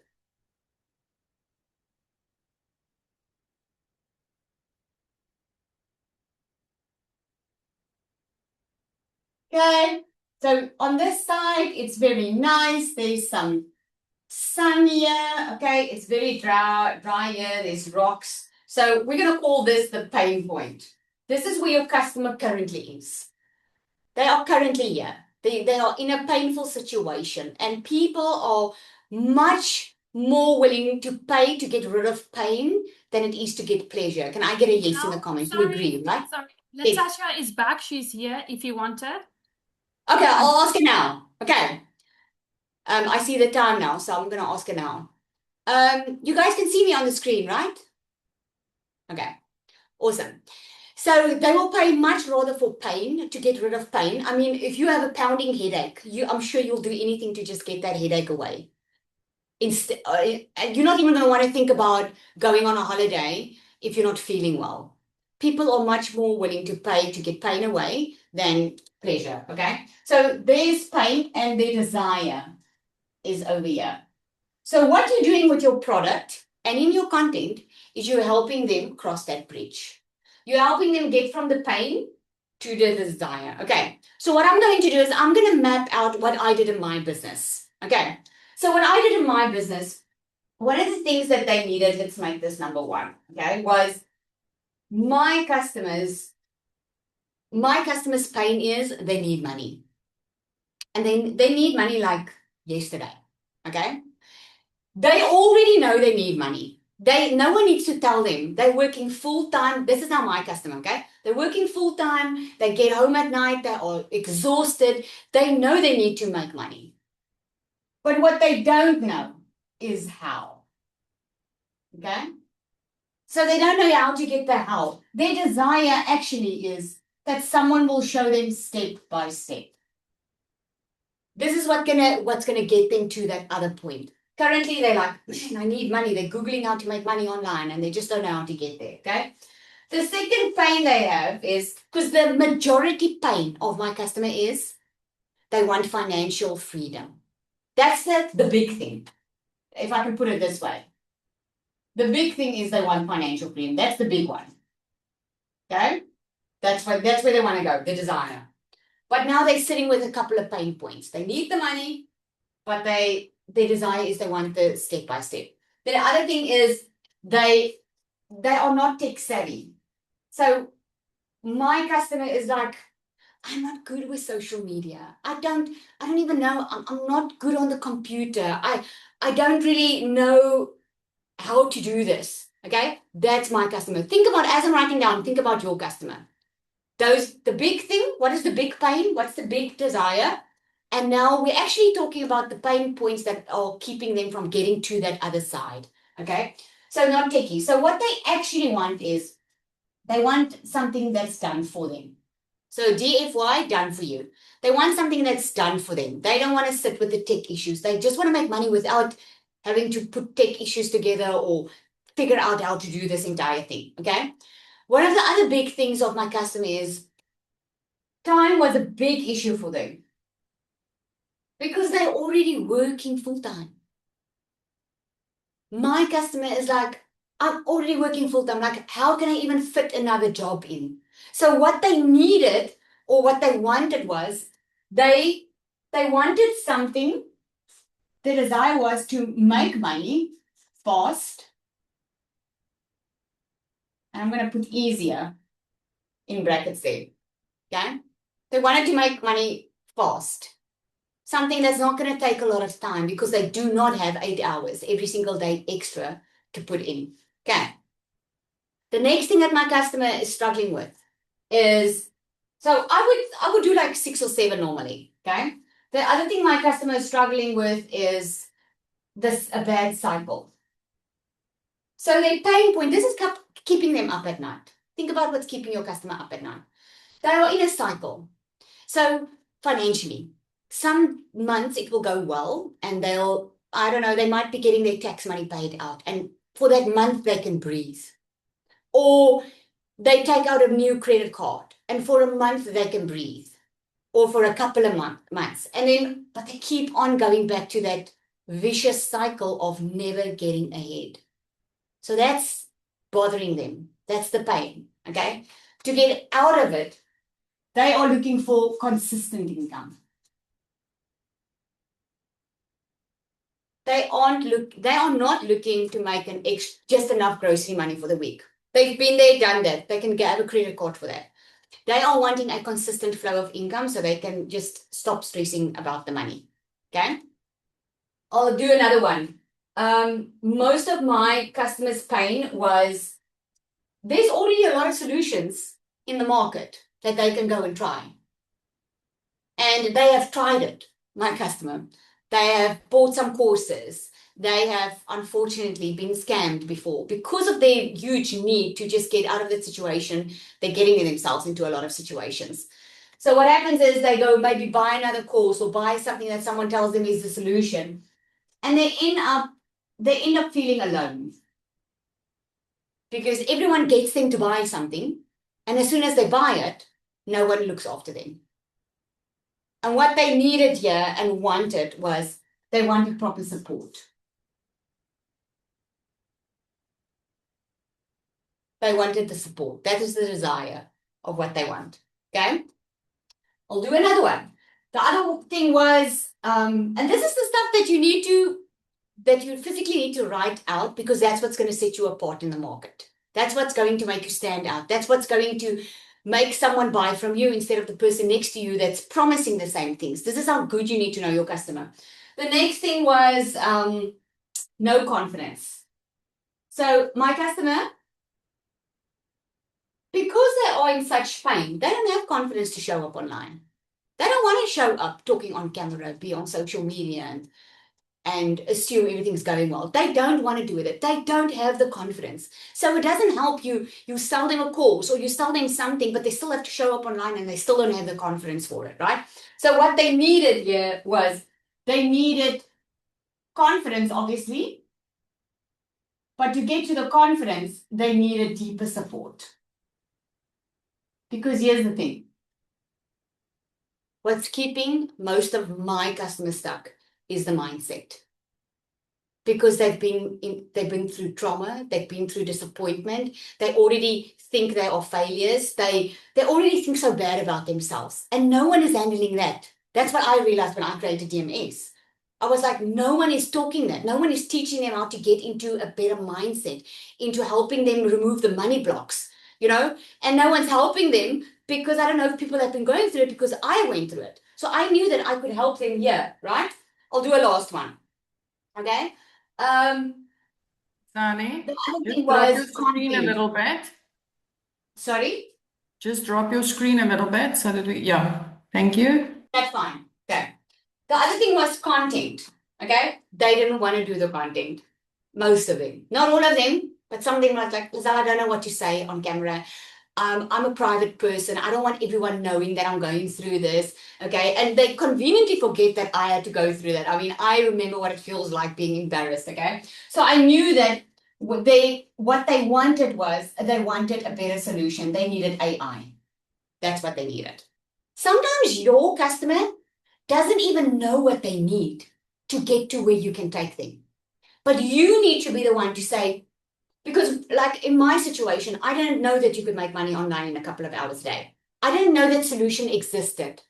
okay, so on this side, it's very nice. There's some sun here. Okay, it's very dry here. There's rocks. So we're going to call this the pain point. This is where your customer currently is. They are currently here. They are in a painful situation, and people are much more willing to pay to get rid of pain than it is to get pleasure. Can I get a yes in the comments? You agree, right? Sorry. Yes. Natasha is back. She's here if you want her. Okay, I'll ask her now. Okay. I see the time now, so I'm gonna ask her now. You guys can see me on the screen, right? Okay, awesome. So they will pay much rather for pain, to get rid of pain. I mean, if you have a pounding headache, I'm sure you'll do anything to just get that headache away. Instead, you're not even going to want to think about going on a holiday if you're not feeling well. People are much more willing to pay to get pain away than pleasure. Okay, so there's pain, and their desire is over here. So what you're doing with your product and in your content is you're helping them cross that bridge. You're helping them get from the pain to the desire. Okay. So what I'm going to do is I'm going to map out what I did in my business. Okay. So what I did in my business, one of the things that they needed, let's make this number one, okay, was my customers' pain is they need money. And they need money like yesterday. Okay. They already know they need money. No one needs to tell them. They're working full time. This is now my customer, okay? They're working full time. They get home at night. They are exhausted. They know they need to make money. But what they don't know is how. Okay? So they don't know how to get the help. Their desire actually is that someone will show them step by step. This is what's gonna get them to that other point. Currently, they're like, I need money. They're Googling how to make money online, and they just don't know how to get there, okay? The second pain they have is, because the majority pain of my customer is, they want financial freedom. That's the big thing, if I can put it this way. The big thing is they want financial freedom. That's the big one, okay? That's where they want to go, the desire. But now they're sitting with a couple of pain points. They need the money, but their desire is they want the step by step. The other thing is they are not tech savvy. So my customer is like, I'm not good with social media. I don't even know. I'm not good on the computer. I don't really know how to do this. Okay, that's my customer. Think about, as I'm writing down, think about your customer. The big thing, what is the big pain? What's the big desire? And now we're actually talking about the pain points that are keeping them from getting to that other side. Okay. So not techie. So what they actually want is they want something that's done for them. So DFY, done for you. They want something that's done for them. They don't want to sit with the tech issues. They just want to make money without having to put tech issues together or figure out how to do this entire thing. Okay. One of the other big things of my customer is time was a big issue for them because they're already working full time. My customer is like, I'm already working full time. Like, how can I even fit another job in? So what they needed or what they wanted was they wanted something. The desire was to make money fast. And I'm going to put easier in brackets there. Okay. They wanted to make money fast. Something that's not going to take a lot of time because they do not have 8 hours every single day extra to put in. Okay. The next thing that my customer is struggling with is, so I would do like 6 or 7 normally. Okay. The other thing my customer is struggling with is a bad cycle. So their pain point, this is keeping them up at night. Think about what's keeping your customer up at night. They are in a cycle. So financially, some months it will go well and I don't know, they might be getting their tax money paid out. And for that month, they can breathe. Or they take out a new credit card and for a month they can breathe. Or for a couple of months. But they keep on going back to that vicious cycle of never getting ahead. So that's bothering them. That's the pain. Okay. To get out of it, they are looking for consistent income. They are not looking to make just enough grocery money for the week. They've been there, done that. They can get a credit card for that. They are wanting a consistent flow of income so they can just stop stressing about the money. Okay. I'll do another one. Most of my customers' pain was there's already a lot of solutions in the market that they can go and try. And they have tried it, my customer. They have bought some courses. They have unfortunately been scammed before because of their huge need to just get out of that situation. They're getting themselves into a lot of situations. So what happens is they go maybe buy another course or buy something that someone tells them is the solution. And they end up feeling alone. Because everyone gets them to buy something. And as soon as they buy it, no one looks after them. And what they needed here and wanted was they wanted proper support. They wanted the support. That is the desire of what they want. Okay? I'll do another one. The other thing was, and this is the stuff that you physically need to write out because that's what's going to set you apart in the market. That's what's going to make you stand out. That's what's going to make someone buy from you instead of the person next to you that's promising the same things. This is how good you need to know your customer. The next thing was no confidence. So my customer, because they are in such pain, they don't have confidence to show up online. They don't want to show up talking on camera, be on social media and assume everything's going well. They don't want to do it. They don't have the confidence. So it doesn't help you sell them a course or you sell them something, but they still have to show up online and they still don't have the confidence for it, right? So what they needed here was they needed confidence, obviously. But to get to the confidence, they needed deeper support. Because here's the thing. What's keeping most of my customers stuck is the mindset. Because they've been through trauma, they've been through disappointment, they already think they are failures, they already think so bad about themselves. And no one is handling that. That's what I realized when I created DMS. I was like, no one is talking that. No one is teaching them how to get into a better mindset, into helping them remove the money blocks, and no one's helping them because I don't know if people have been going through it because I went through it. So I knew that I could help them here, right? I'll do a last one. Okay. Sally, The other just thing drop was your screen a content. little bit. Sorry? Just drop your screen a little bit so that yeah, thank you. That's fine. Okay. The other thing was content. Okay. They didn't want to do the content. Most of them. Not all of them, but some of them were like, Lizelle, I don't know what to say on camera. I'm a private person. I don't want everyone knowing that I'm going through this. Okay. And they conveniently forget that I had to go through that. I mean, I remember what it feels like being embarrassed. Okay. So I knew that what they wanted was they wanted a better solution. They needed AI. That's what they needed. Sometimes your customer doesn't even know what they need to get to where you can take them. But you need to be the one to say, Because like in my situation, I didn't know that you could make money online in a couple of hours a day. I didn't know that solution existed.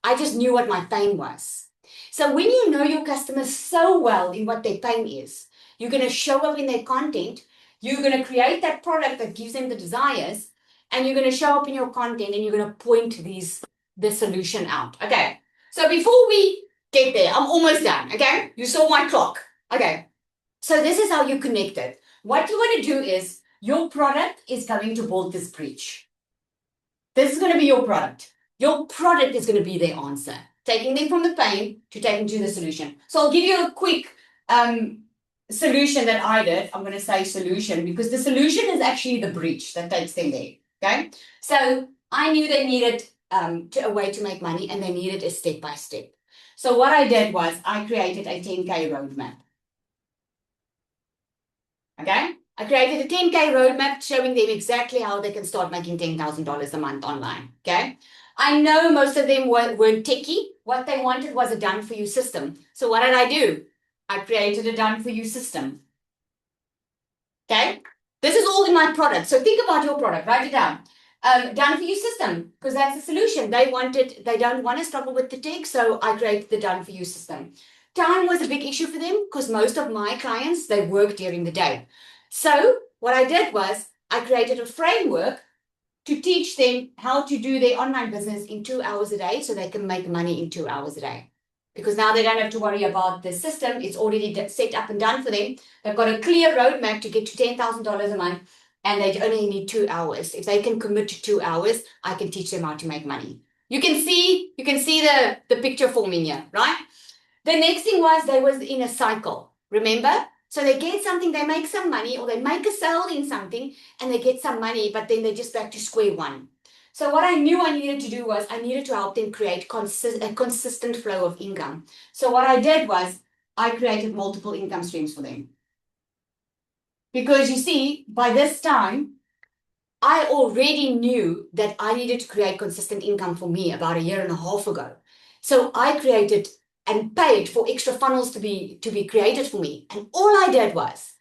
I just knew what my pain was. So when you know your customers so well in what their pain is, you're going to show up in their content, you're going to create that product that gives them the desires, and you're going to show up in your content and you're going to point the solution out. Okay. So before we get there, I'm almost done. Okay. You saw my clock. Okay. So this is how you connect it. What you want to do is your product is going to build this bridge. This is going to be your product. Your product is going to be their answer, taking them from the pain to taking to the solution. So I'll give you a quick solution that I did. I'm going to say solution because the solution is actually the bridge that takes them there. Okay. So I knew they needed a way to make money and they needed a step by step. So what I did was I created a 10K roadmap. Okay. I created a 10K roadmap showing them exactly how they can start making $10,000 a month online. Okay. I know most of them weren't techie. What they wanted was a done for you system. So what did I do? I created a done for you system. Okay. This is all in my product. So think about your product, write it down. Done for you system, because that's the solution. They don't want to struggle with the tech. So I created the done for you system. Time was a big issue for them because most of my clients, they work during the day. So what I did was I created a framework to teach them how to do their online business in 2 hours a day so they can make money in 2 hours a day. Because now they don't have to worry about the system. It's already set up and done for them. They've got a clear roadmap to get to $10,000 a month and they only need 2 hours. If they can commit to 2 hours, I can teach them how to make money. You can see the picture forming here, right? The next thing was they was in a cycle, remember? So they get something, they make some money, or they make a sale in something and they get some money, but then they're just back to square one. So what I knew I needed to do was I needed to help them create a consistent flow of income. So what I did was I created multiple income streams for them. Because you see, by this time, I already knew that I needed to create consistent income for me about 1.5 years ago. So I created and paid for extra funnels to be created for me. And all I did was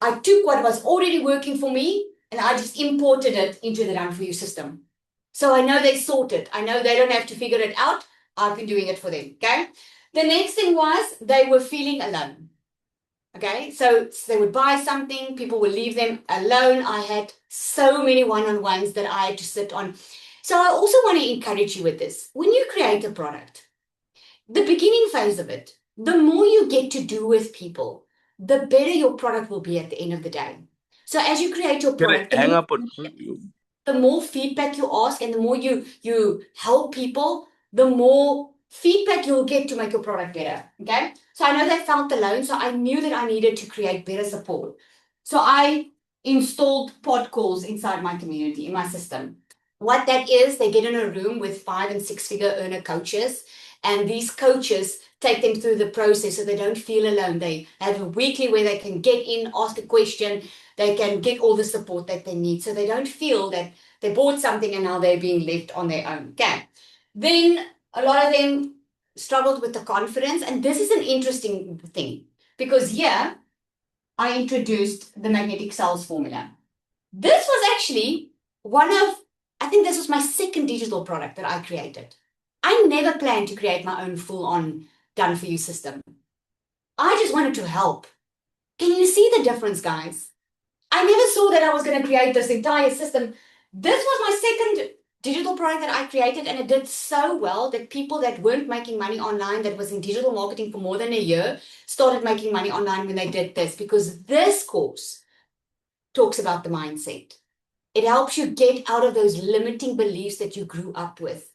I took what was already working for me and I just imported it into the Done For You system. So I know they sorted. I know they don't have to figure it out. I've been doing it for them. Okay. The next thing was they were feeling alone. Okay. So they would buy something, people would leave them alone. I had so many one-on-ones that I had to sit on. So I also want to encourage you with this. When you create a product, the beginning phase of it, the more you get to do with people, the better your product will be at the end of the day. So as you create your product, Hang up. the more feedback you ask and the more you help people, the more feedback you'll get to make your product better. Okay. So I know they felt alone. So I knew that I needed to create better support. So I installed pod calls inside my community, in my system. What that is, they get in a room with 5- and 6-figure earner coaches. And these coaches take them through the process so they don't feel alone. They have a weekly where they can get in, ask a question. They can get all the support that they need. So they don't feel that they bought something and now they're being left on their own. Okay. Then a lot of them struggled with the confidence. And this is an interesting thing because here I introduced the magnetic sales formula. This was actually I think this was my second digital product that I created. I never planned to create my own full-on Done For You system. I just wanted to help. Can you see the difference, guys? I never saw that I was going to create this entire system. This was my second digital product that I created, and it did so well that people that weren't making money online, that was in digital marketing for more than a year, started making money online when they did this, because this course talks about the mindset. It helps you get out of those limiting beliefs that you grew up with.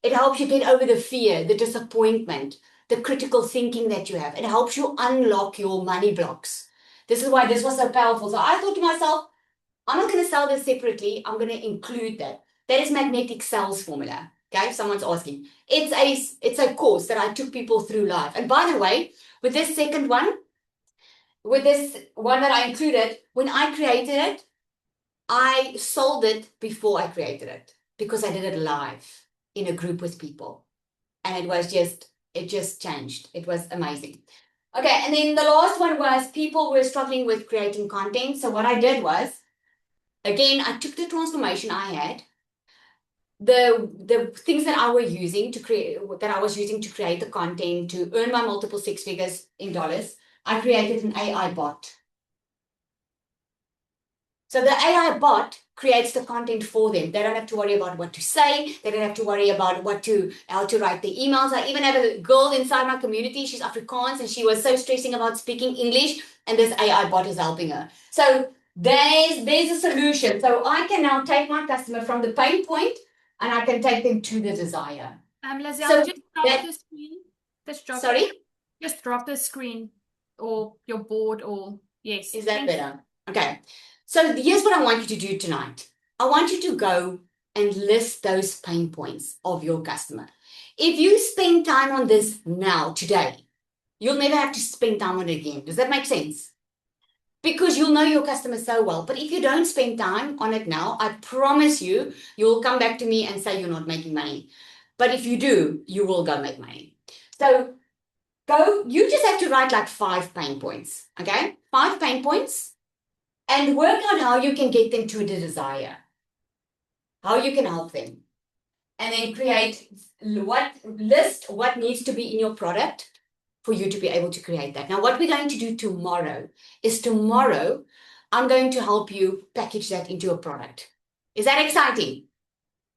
It helps you get over the fear, the disappointment, the critical thinking that you have. It helps you unlock your money blocks. This is why this was so powerful. So I thought to myself, I'm not going to sell this separately. I'm going to include that. That is magnetic sales formula. Okay, if someone's asking. It's a course that I took people through live. And by the way, with this second one, with this one that I included, when I created it, I sold it before I created it because I did it live in a group with people. And it just changed. It was amazing. Okay, and then the last one was people were struggling with creating content. So what I did was, again, I took the transformation I had, the things that I was using to create the content to earn my multiple six figures in dollars. I created an AI bot. So the AI bot creates the content for them. They don't have to worry about what to say. They don't have to worry about how to write the emails. I even have a girl inside my community. She's Afrikaans and she was so stressing about speaking English, and this AI bot is helping her. So there's a solution. So I can now take my customer from the pain point and I can take them to the desire. Lizelle, So just drop that, the screen. Just sorry, drop the screen or your board or yes. is that Thank you. better? Okay. So here's what I want you to do tonight. I want you to go and list those pain points of your customer. If you spend time on this now, today, you'll never have to spend time on it again. Does that make sense? Because you'll know your customer so well. But if you don't spend time on it now, I promise you, you'll come back to me and say you're not making money. But if you do, you will go make money. So you just have to write like 5 pain points, okay? 5 pain points, and work out how you can get them to the desire, how you can help them. And then list what needs to be in your product for you to be able to create that. Now, what we're going to do tomorrow is I'm going to help you package that into a product. Is that exciting?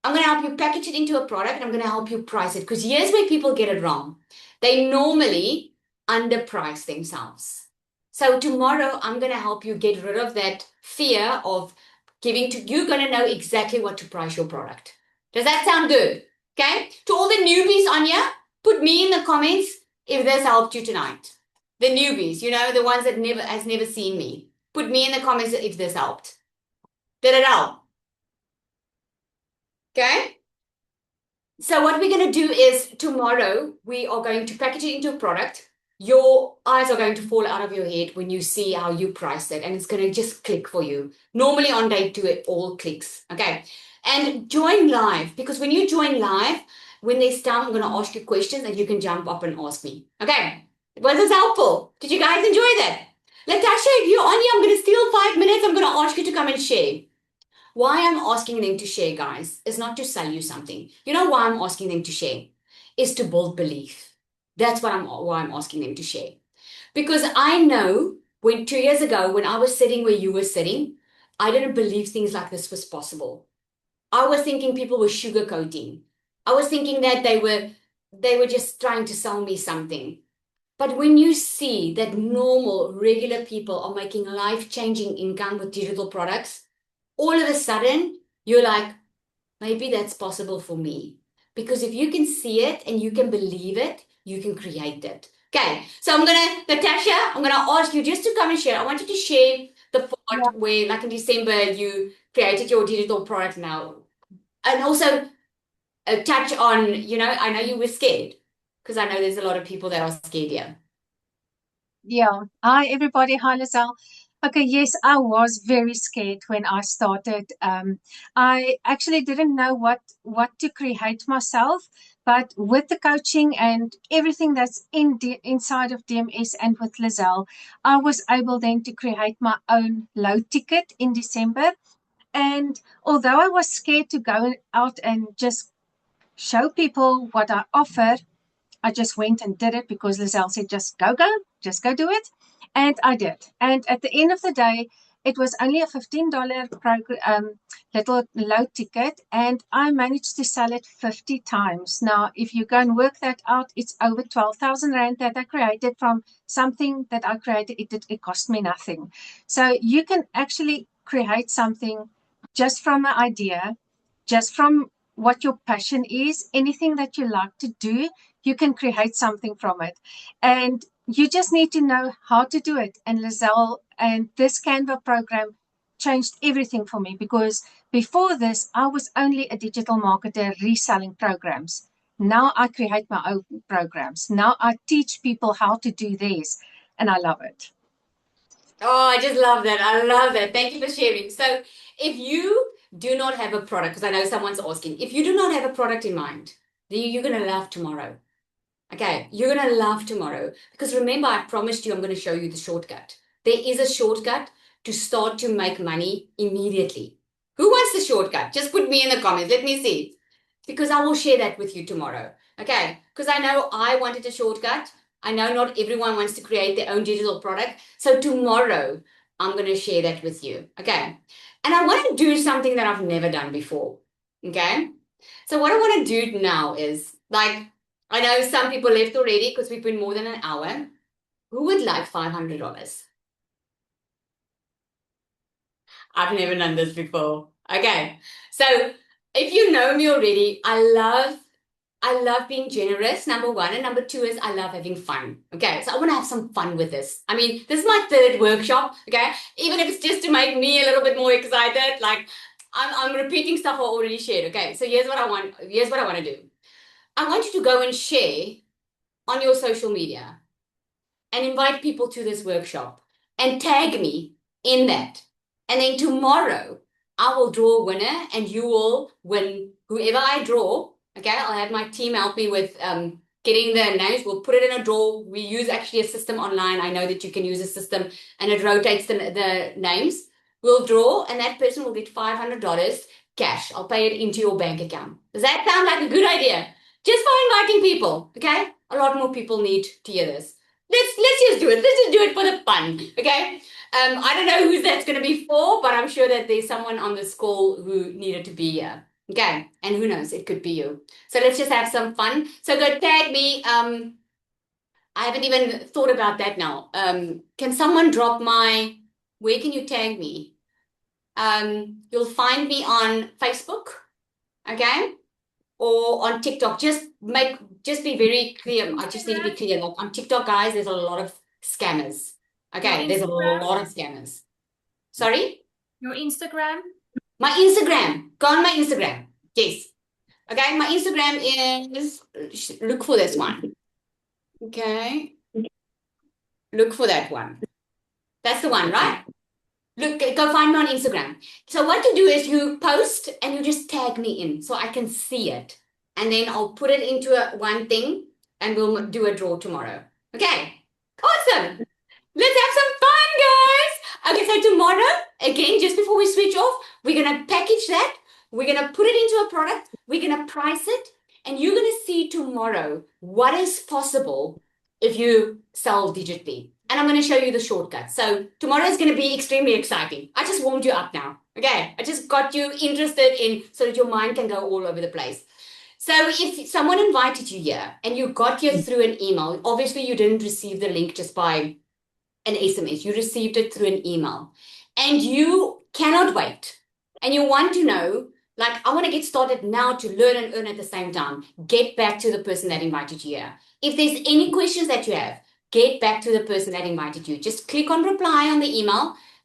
I'm going to help you package it into a product and I'm going to help you price it, because here's where people get it wrong. They normally underprice themselves. So tomorrow I'm going to help you get rid of that fear of you're going to know exactly what to price your product. Does that sound good? Okay. To all the newbies on here, put me in the comments if this helped you tonight. The newbies, the ones that has never seen me. Put me in the comments if this helped. Did it help? Okay. So what we're going to do is tomorrow we are going to package it into a product. Your eyes are going to fall out of your head when you see how you price it, and it's going to just click for you. Normally on day 2, it all clicks. Okay. And join live, because when you join live, when there's time, I'm going to ask you questions and you can jump up and ask me. Okay. Was this helpful? Did you guys enjoy that? Latasha, if you're on here, I'm going to steal 5 minutes. I'm going to ask you to come and share. Why I'm asking them to share, guys, is not to sell you something. You know why I'm asking them to share? Is to build belief. That's why I'm asking them to share. Because I know 2 years ago, when I was sitting where you were sitting, I didn't believe things like this was possible. I was thinking people were sugarcoating. I was thinking that they were just trying to sell me something. But when you see that normal, regular people are making life-changing income with digital products, all of a sudden, you're like, maybe that's possible for me. Because if you can see it and you can believe it, you can create it. Okay, so Natasha, I'm going to ask you just to come and share. I want you to share the part where, like in December, you created your digital product now. And also touch on, I know you were scared, because I know there's a lot of people that are scared here. Yeah. Hi, everybody. Hi, Lizelle. Okay, yes, I was very scared when I started. I actually didn't know what to create myself, but with the coaching and everything that's inside of DMS and with Lizelle, I was able then to create my own low ticket in December. And although I was scared to go out and just show people what I offer, I just went and did it because Lizelle said, just go do it. And I did. And at the end of the day, it was only a $15 little low ticket, and I managed to sell it 50 times. Now, if you go and work that out, it's over 12,000 Rand that I created from something that I created. It cost me nothing. So you can actually create something just from an idea, just from what your passion is, anything that you like to do, you can create something from it. And you just need to know how to do it. And Lizelle and this Canva program changed everything for me, because before this, I was only a digital marketer reselling programs. Now I create my own programs. Now I teach people how to do theirs, and I love it. Oh, I just love that. I love that. Thank you for sharing. So if you do not have a product, because I know someone's asking, if you do not have a product in mind, then you're going to laugh tomorrow. Okay, you're going to love tomorrow because remember, I promised you I'm going to show you the shortcut. There is a shortcut to start to make money immediately. Who wants the shortcut? Just put me in the comments. Let me see. Because I will share that with you tomorrow. Okay, because I know I wanted a shortcut. I know not everyone wants to create their own digital product. So tomorrow, I'm going to share that with you. Okay, and I want to do something that I've never done before. Okay, so what I want to do now is like, I know some people left already because we've been more than an hour. Who would like $500? I've never done this before. Okay. So if you know me already, I love being generous, number one. And number two is I love having fun. Okay. So I want to have some fun with this. I mean, this is my third workshop. Okay. Even if it's just to make me a little bit more excited, like I'm repeating stuff I already shared. Okay. So here's what I want. Here's what I want to do. I want you to go and share on your social media and invite people to this workshop and tag me in that. And then tomorrow I will draw a winner and you will win whoever I draw. Okay, I'll have my team help me with getting the names. We'll put it in a draw. We use actually a system online. I know that you can use a system and it rotates the names. We'll draw and that person will get $500 cash. I'll pay it into your bank account. Does that sound like a good idea? Just for inviting people, okay? A lot more people need to hear this. Let's just do it. Let's just do it for the fun, okay? I don't know who that's going to be for, but I'm sure that there's someone on this call who needed to be here, okay? And who knows, it could be you. So let's just have some fun. So go tag me. I haven't even thought about that now. Can someone drop where can you tag me? You'll find me on Facebook, okay? Or on TikTok. Just be very clear. I just need to be clear. Like on TikTok, guys, there's a lot of scammers. Okay, there's a lot of scammers. Sorry? Your Instagram? My Instagram. Go on my Instagram. Yes. Okay, my Instagram is, look for this one. Okay. Look for that one. That's the one, right? Look, go find me on Instagram. So what you do is you post and you just tag me in so I can see it. And then I'll put it into one thing and we'll do a draw tomorrow. Okay, awesome. Let's have some fun, guys. Okay, so tomorrow, again, just before we switch off, we're going to package that. We're going to put it into a product. We're going to price it. And you're going to see tomorrow what is possible if you sell digitally. And I'm going to show you the shortcut. So tomorrow is going to be extremely exciting. I just warmed you up now. Okay. I just got you interested in so that your mind can go all over the place. So if someone invited you here and you got here through an email, obviously you didn't receive the link just by an SMS. You received it through an email and you cannot wait. And you want to know, like, I want to get started now to learn and earn at the same time. Get back to the person that invited you here. If there's any questions that you have, get back to the person that invited you. Just click on reply on the email